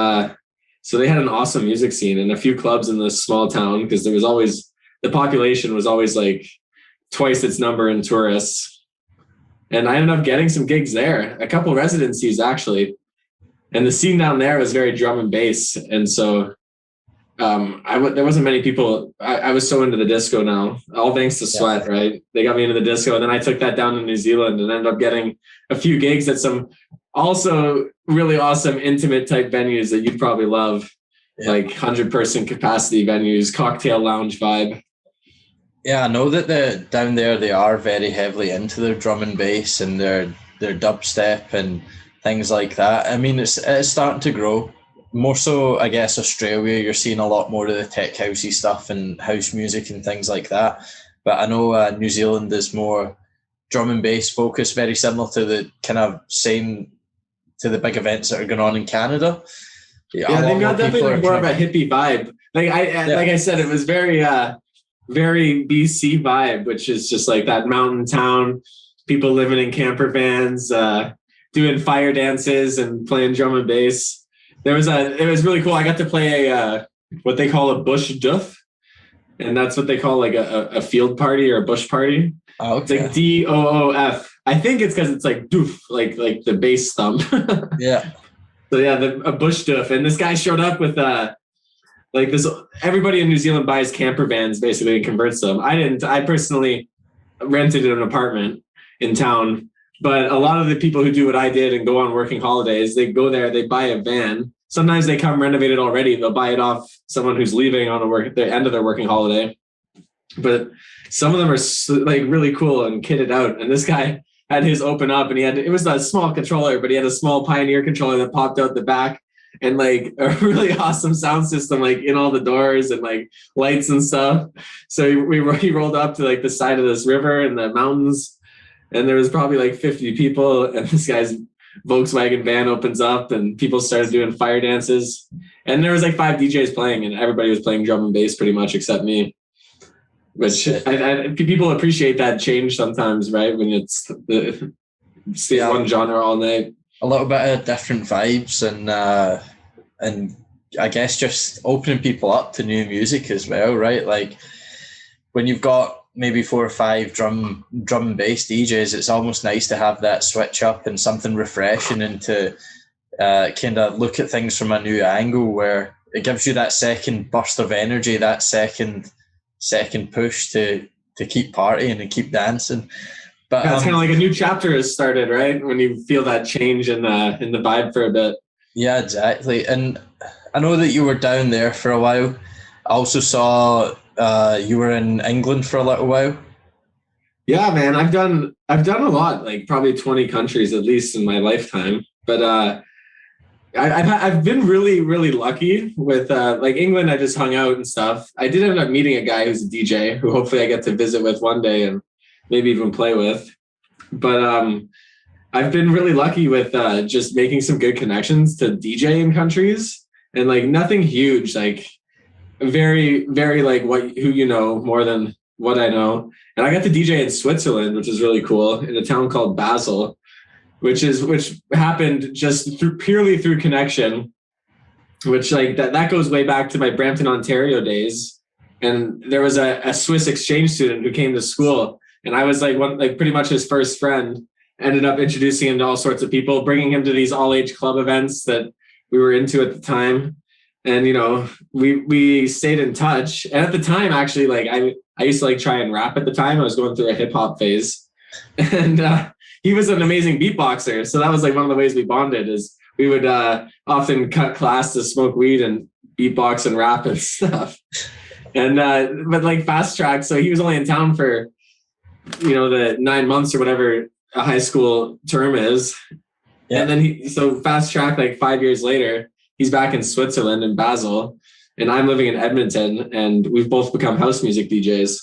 so they had an awesome music scene and a few clubs in this small town, because the population was always like twice its number in tourists. And I ended up getting some gigs there, a couple residencies actually. And the scene down there was very drum and bass. And so there wasn't many people. I was so into the disco now, all thanks to Sweat, right? They got me into the disco, and then I took that down to New Zealand and ended up getting a few gigs at some also really awesome intimate type venues that you'd probably love, like 100-person capacity venues, cocktail lounge vibe. Yeah, I know that down there they are very heavily into their drum and bass and their dubstep and things like that. I mean, it's starting to grow. More so, I guess, Australia, you're seeing a lot more of the tech housey stuff and house music and things like that. But I know New Zealand is more drum and bass focused, very similar to the kind of same to the big events that are going on in Canada. Yeah, they've got definitely more of a hippie vibe. like I said, it was very BC vibe, which is just like that mountain town, people living in camper vans, doing fire dances and playing drum and bass. It was really cool. I got to play what they call a bush doof, and that's what they call like a field party or a bush party. Oh, okay. It's like DOOF. I think it's because it's like doof, like the bass thump. Yeah. So yeah, a bush doof, and this guy showed up with like this. Everybody in New Zealand buys camper vans basically and converts them. I didn't. I personally rented an apartment in town, but a lot of the people who do what I did and go on working holidays, they go there, they buy a van. Sometimes they come renovated already. They'll buy it off someone who's leaving on the end of their working holiday. But some of them are like really cool and kitted out. And this guy had his open up, and it was a small controller, but he had a small Pioneer controller that popped out the back, and like a really awesome sound system, like in all the doors and like lights and stuff. So he rolled up to like the side of this river and the mountains, and there was probably like 50 people, and this guy's Volkswagen van opens up and people started doing fire dances, and there was like 5 DJs playing, and everybody was playing drum and bass pretty much except me. Which people appreciate that change sometimes, right? When it's the one genre all night. A little bit of different vibes, and I guess just opening people up to new music as well, right? Like when you've got maybe 4 or 5 drum and bass DJs, it's almost nice to have that switch up and something refreshing, and to kind of look at things from a new angle where it gives you that second burst of energy, that second push to keep partying and keep dancing. But it's kind of like a new chapter has started, right? When you feel that change in the vibe for a bit. Yeah, exactly. And I know that you were down there for a while. I also saw you were in England for a little while. Yeah, man, I've done a lot, like probably 20 countries at least in my lifetime. But I've been really, really lucky with like England. I just hung out and stuff. I did end up meeting a guy who's a DJ who hopefully I get to visit with one day and maybe even play with. But I've been really lucky with just making some good connections to DJ in countries, and like nothing huge, like very, very like who you know more than what I know. And I got to DJ in Switzerland, which is really cool, in a town called Basel, which happened just purely through connection, which like that goes way back to my Brampton, Ontario days. And there was a Swiss exchange student who came to school, and I was like pretty much his first friend. Ended up introducing him to all sorts of people, bringing him to these all age club events that we were into at the time. And, you know, we stayed in touch. And at the time, actually, like I used to like try and rap at the time. I was going through a hip hop phase, and he was an amazing beatboxer. So that was like one of the ways we bonded, is we would often cut class to smoke weed and beatbox and rap and stuff. And, but like fast track. So he was only in town for, you know, the 9 months or whatever a high school term is. Yeah. And then so fast track, like 5 years later, he's back in Switzerland in Basel, and I'm living in Edmonton, and we've both become house music DJs.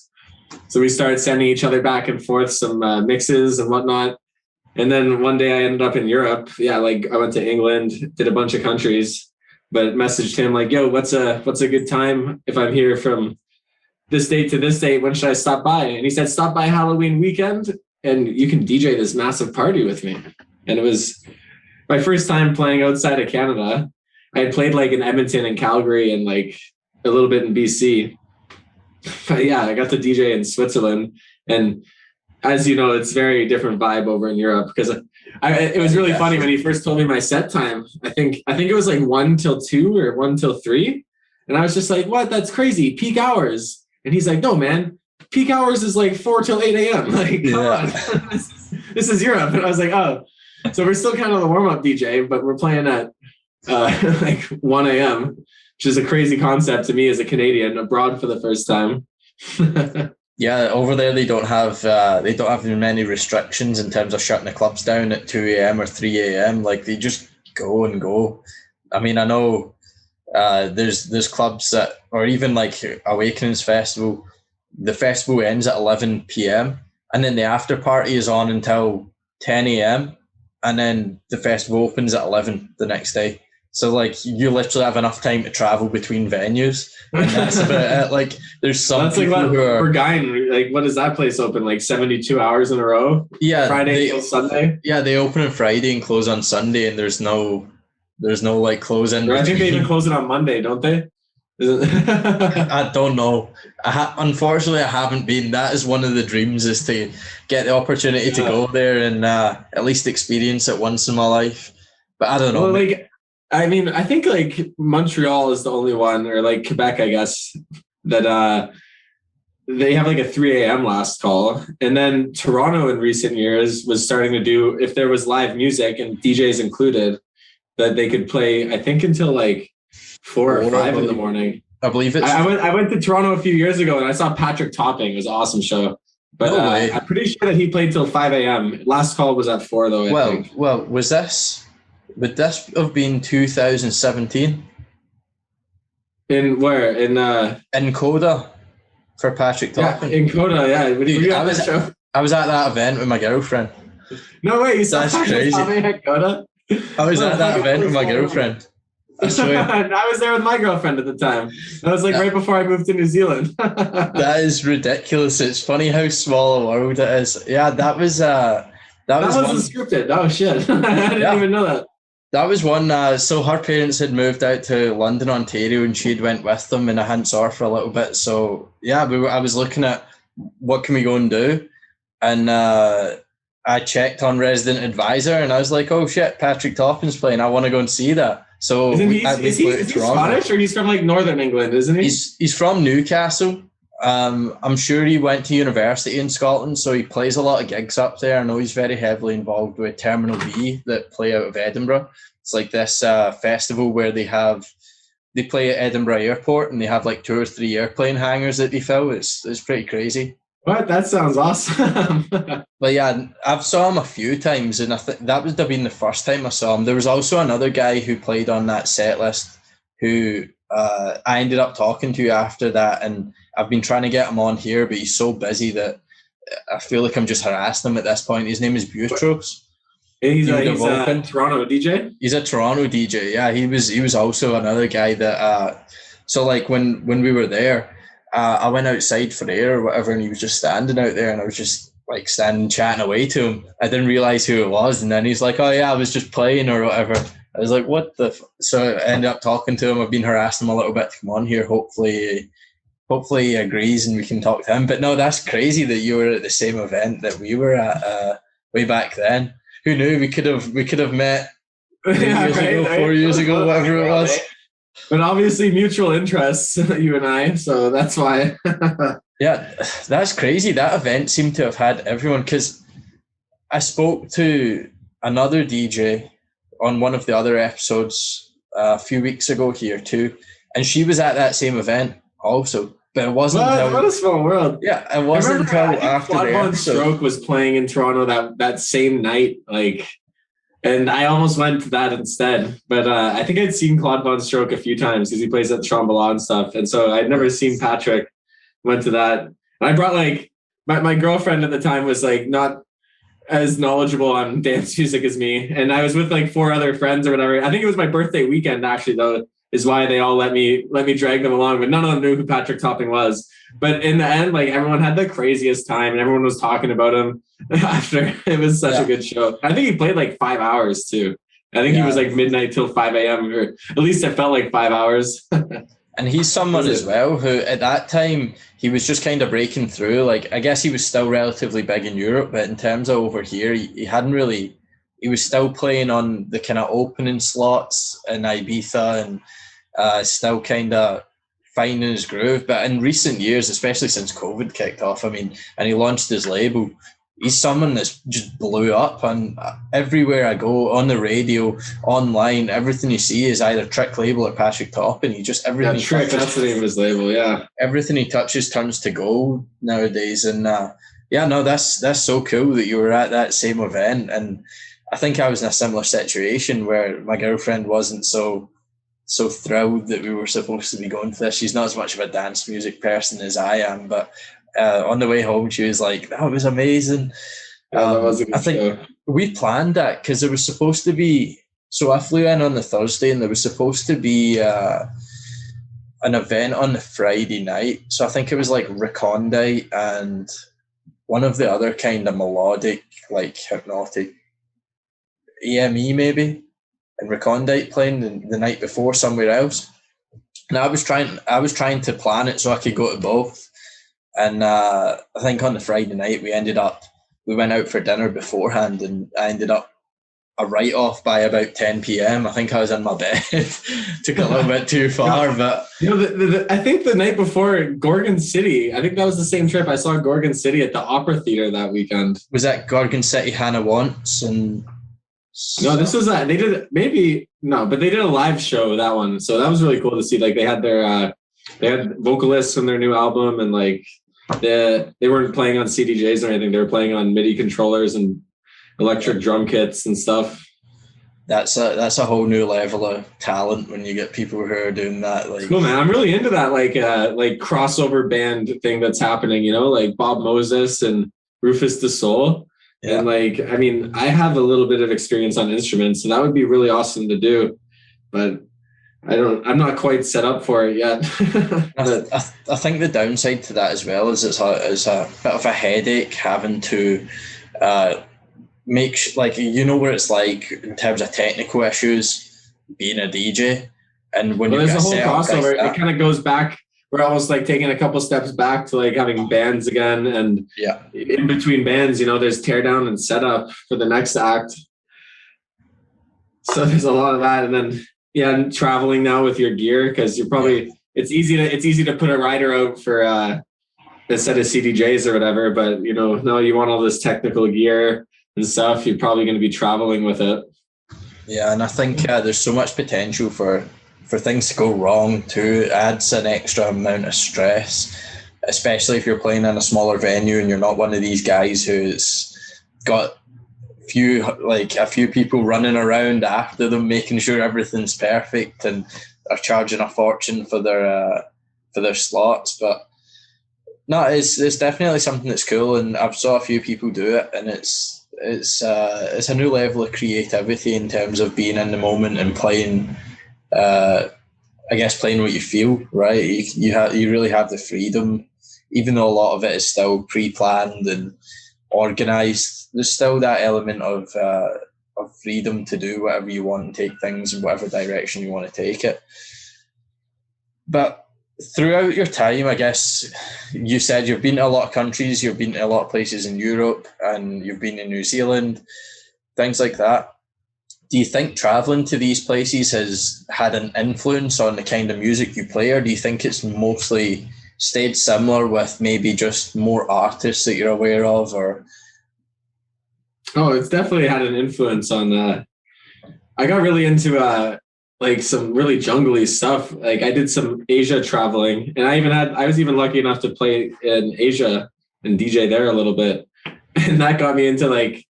So we started sending each other back and forth some mixes and whatnot. And then one day I ended up in Europe. Yeah. Like I went to England, did a bunch of countries, but messaged him like, yo, what's a good time if I'm here from this date to this date? When should I stop by? And he said, stop by Halloween weekend, and you can DJ this massive party with me. And it was my first time playing outside of Canada. I had played like in Edmonton and Calgary and like a little bit in BC. But yeah, I got to DJ in Switzerland. And as you know, it's very different vibe over in Europe, because it was really funny when he first told me my set time. I think it was like 1 till 2 or 1 till 3. And I was just like, what? That's crazy. Peak hours. And he's like, no, man. Peak hours is like 4 till 8 a.m. Like, come on. This is Europe. And I was like, oh. So we're still kind of the warm-up DJ, but we're playing at like 1 a.m., which is a crazy concept to me as a Canadian abroad for the first time. Yeah, over there they don't have many restrictions in terms of shutting the clubs down at 2 a.m. or 3 a.m. Like they just go and go. I mean, I know there's clubs that, or even like Awakenings Festival, the festival ends at 11 p.m. and then the after party is on until 10 a.m. and then the festival opens at 11 the next day. So like you literally have enough time to travel between venues, and that's about it. Like there's some That's like people what who are Burgoyne, like what is that place open? Like 72 hours in a row? Friday till Sunday? Yeah, they open on Friday and close on Sunday, and there's no like close in. Or I think they even close it on Monday, don't they? I don't know. Unfortunately, I haven't been. That is one of the dreams, is to get the opportunity to go there and at least experience it once in my life. But I don't know. Well, like, I mean, I think like Montreal is the only one, or like Quebec, I guess, that they have like a 3 a.m. last call. And then Toronto in recent years was starting to do, if there was live music and DJs included, that they could play, I think, until like 4 or 5 in the morning. I believe it's. I went to Toronto a few years ago and I saw Patrick Topping. It was an awesome show. But No way. I'm pretty sure that he played till 5 a.m. Last call was at 4 though, I think. Well, would this have been 2017? In where? In Coda for Patrick Topping. Yeah, in Coda, yeah. Dude, I was at that event with my girlfriend. No way, you saw That's Patrick crazy. Topping at Coda? I was at that event with my girlfriend. I swear. I was there with my girlfriend at the time. That was like right before I moved to New Zealand. That is ridiculous. It's funny how small a world it is. Yeah, that wasn't scripted. Oh shit. I didn't even know that. That was one. So her parents had moved out to London, Ontario, and she'd went with them, and I hadn't saw her for a little bit. So yeah, I was looking at what can we go and do, and I checked on Resident Advisor, and I was like, oh shit, Patrick Topping's playing. I want to go and see that. So is he Scottish, or he's from like Northern England, isn't he? He's from Newcastle. I'm sure he went to university in Scotland, so he plays a lot of gigs up there. I know he's very heavily involved with Terminal B that play out of Edinburgh. It's like this festival where they play at Edinburgh Airport, and they have like 2 or 3 airplane hangars that they fill. It's pretty crazy. What? That sounds awesome. But yeah, I've saw him a few times, and I think that would have been the first time I saw him. There was also another guy who played on that set list who I ended up talking to after that, and I've been trying to get him on here, but he's so busy that I feel like I'm just harassing him at this point. His name is Butros. He's a Toronto DJ? He's a Toronto DJ, yeah. He was also another guy that so like when we were there, I went outside for air or whatever, and he was just standing out there, and I was just like standing chatting away to him. I didn't realize who it was, and then he's like, oh yeah, I was just playing or whatever. I was like, what the so I ended up talking to him. I've been harassing him a little bit to come on here. Hopefully he agrees and we can talk to him. But no, that's crazy that you were at the same event that we were at way back then. Who knew? We could have met 4 years ago, whatever it was. But obviously mutual interests, you and I, so that's why. Yeah, that's crazy. That event seemed to have had everyone, because I spoke to another DJ on one of the other episodes a few weeks ago here too, and she was at that same event also. But it wasn't what a small world. Yeah, it wasn't until after the episode. Stroke was playing in Toronto that same night, like, and I almost went to that instead. But I think I'd seen Claude Von Stroke a few times because he plays at Tremblant and stuff, and so I'd never seen Patrick. Went to that. And I brought like my girlfriend at the time was like not as knowledgeable on dance music as me, and I was with like 4 other friends or whatever. I think it was my birthday weekend actually, though, is why they all let me drag them along, but none of them knew who Patrick Topping was. But in the end, like everyone had the craziest time, and everyone was talking about him after. It was such a good show. I think he played like 5 hours too. I think he was like midnight till 5 a.m. or at least it felt like 5 hours. And he's someone as well who at that time he was just kind of breaking through. Like, I guess he was still relatively big in Europe, but in terms of over here, he hadn't really, he was still playing on the kind of opening slots in Ibiza and still kind of finding his groove. But in recent years, especially since COVID kicked off, I mean, and he launched his label, he's someone that's just blew up. And everywhere I go, on the radio, online, everything you see is either Trick Label or Patrick Topping. He just everything. Yeah, Trick, that's the name of his label. Yeah, everything he touches turns to gold nowadays. And that's so cool that you were at that same event. And I think I was in a similar situation where my girlfriend wasn't so thrilled that we were supposed to be going to this. She's not as much of a dance music person as I am, but on the way home, she was like, that was amazing. Yeah, that was a good I think show. we planned that because there was supposed to be So I flew in on the Thursday, and there was supposed to be an event on the Friday night. So I think it was like recondite and one of the other kind of melodic, like hypnotic EME maybe, and recondite playing the night before somewhere else. And I was trying to plan it so I could go to both. And I think on the Friday night we went out for dinner beforehand, and I ended up a write-off by about 10 p.m. I think I was in my bed. Took a little bit too far, but... I think the night before, Gorgon City, I think that was the same trip. I saw Gorgon City at the Opera Theatre that weekend. Was that Gorgon City Hannah Wants? And no, this was that. They did, maybe, no, but they did a live show, that one. So that was really cool to see. Like, they had they had vocalists on their new album, and like, they weren't playing on CDJs or anything. They were playing on MIDI controllers and electric drum kits and stuff. That's a whole new level of talent when you get people who are doing that. Like, cool, man. I'm really into that like crossover band thing that's happening, you know, like Bob Moses and Rufus Du Sol. Yeah. And like, I mean, I have a little bit of experience on instruments, so that would be really awesome to do, but I'm not quite set up for it yet. I think the downside to that as well is it's a bit of a headache having to like, you know, where it's like in terms of technical issues being a DJ, and when there's a whole crossover, it kind of goes back. We're almost like taking a couple steps back to like having bands again, and in between bands, you know, there's teardown and setup for the next act. So there's a lot of that, and then and traveling now with your gear, because you're probably it's easy to put a rider out for a set of CDJs or whatever, but you know, no, you want all this technical gear and stuff. You're probably going to be traveling with it. Yeah, and I think there's so much potential for things to go wrong too. It adds an extra amount of stress, especially if you're playing in a smaller venue and you're not one of these guys who's got a few people running around after them, making sure everything's perfect, and are charging a fortune for their slots. But no, it's definitely something that's cool, and I've saw a few people do it, and it's a new level of creativity in terms of being in the moment and playing. I guess playing what you feel, right? You really have the freedom, even though a lot of it is still pre-planned and organized. There's still that element of freedom to do whatever you want and take things in whatever direction you want to take it. But throughout your time, I guess you said you've been to a lot of countries, you've been to a lot of places in Europe, and you've been in New Zealand, things like that. Do you think traveling to these places has had an influence on the kind of music you play, or do you think it's mostly stayed similar with maybe just more artists that you're aware of? Or it's definitely had an influence on I got really into like some really jungly stuff. Like I did some Asia traveling, and I was even lucky enough to play in Asia and DJ there a little bit, and that got me into like,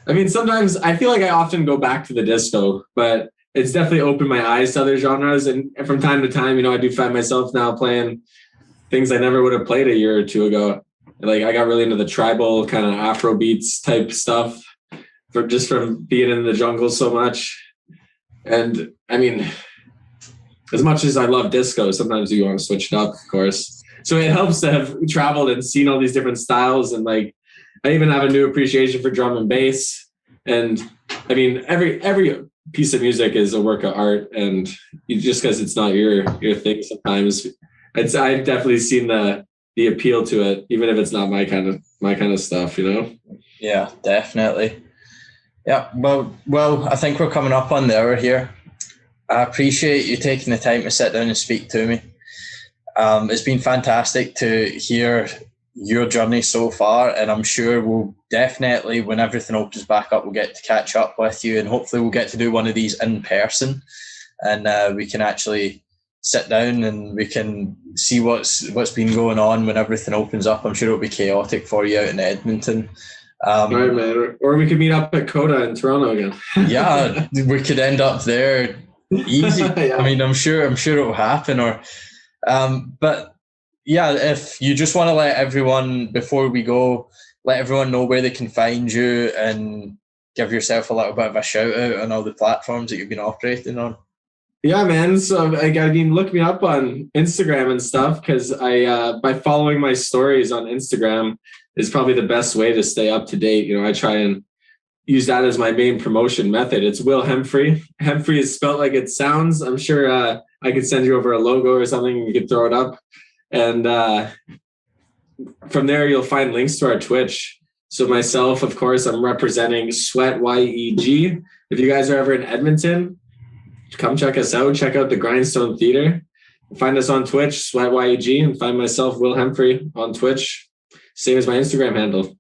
I mean, sometimes I feel like I often go back to the disco, but it's definitely opened my eyes to other genres. And from time to time, you know, I do find myself now playing things I never would have played a year or two ago. Like I got really into the tribal kind of Afro beats type stuff from being in the jungle so much. And I mean, as much as I love disco, sometimes you want to switch it up, of course. So it helps to have traveled and seen all these different styles, and like, I even have a new appreciation for drum and bass. And I mean, every piece of music is a work of art, and just because it's not your thing sometimes, I've definitely seen the appeal to it, even if it's not my kind of stuff, you know? Yeah, definitely. Yeah, well, I think we're coming up on the hour here. I appreciate you taking the time to sit down and speak to me. It's been fantastic to hear your journey so far, and I'm sure we'll definitely, when everything opens back up, we'll get to catch up with you, and hopefully we'll get to do one of these in person, and we can actually sit down and we can see what's been going on when everything opens up. I'm sure it'll be chaotic for you out in Edmonton. All right, man. Or we could meet up at Coda in Toronto again. Yeah, we could end up there easy. Yeah. I mean, I'm sure it'll happen. Or but yeah, if you just want to let everyone, before we go, let everyone know where they can find you and give yourself a little bit of a shout out on all the platforms that you've been operating on. Yeah, man. So look me up on Instagram and stuff, because by following my stories on Instagram is probably the best way to stay up to date. I try and use that as my main promotion method. It's Will Hempfree. Hempfree is spelled like it sounds. I'm sure I could send you over a logo or something. You could throw it up. And from there, you'll find links to our Twitch. So myself, of course, I'm representing Sweat YEG. If you guys are ever in Edmonton, come check us out. Check out the Grindstone Theater. Find us on Twitch, Sweat YEG, and find myself, Will Hempfree, on Twitch. Same as my Instagram handle.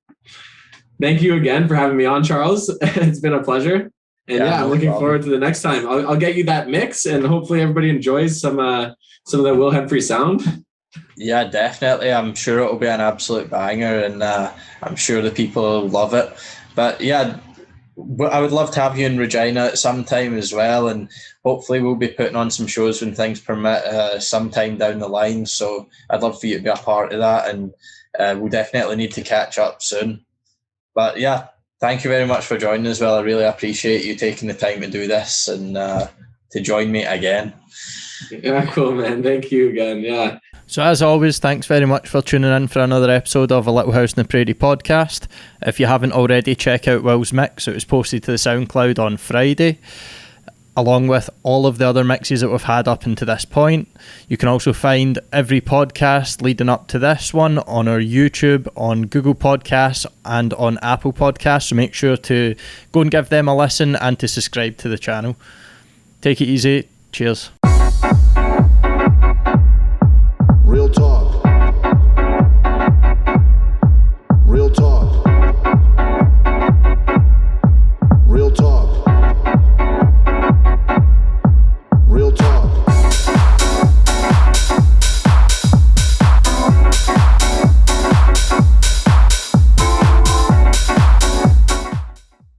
Thank you again for having me on, Charles. It's been a pleasure. And I'm looking forward to the next time. I'll get you that mix, and hopefully everybody enjoys some of the Will Hempfree sound. Yeah, definitely. I'm sure it'll be an absolute banger, and I'm sure the people will love it. But yeah, I would love to have you in Regina at some time as well, and hopefully we'll be putting on some shows when things permit sometime down the line. So I'd love for you to be a part of that, and we'll definitely need to catch up soon. But yeah, thank you very much for joining as well. I really appreciate you taking the time to do this and to join me again. Yeah, cool, man. Thank you again. Yeah. So as always, thanks very much for tuning in for another episode of A Little House in the Prairie podcast. If you haven't already, check out Will's mix. It was posted to the SoundCloud on Friday, along with all of the other mixes that we've had up until this point. You can also find every podcast leading up to this one on our YouTube, on Google Podcasts, and on Apple Podcasts. So make sure to go and give them a listen and to subscribe to the channel. Take it easy. Cheers.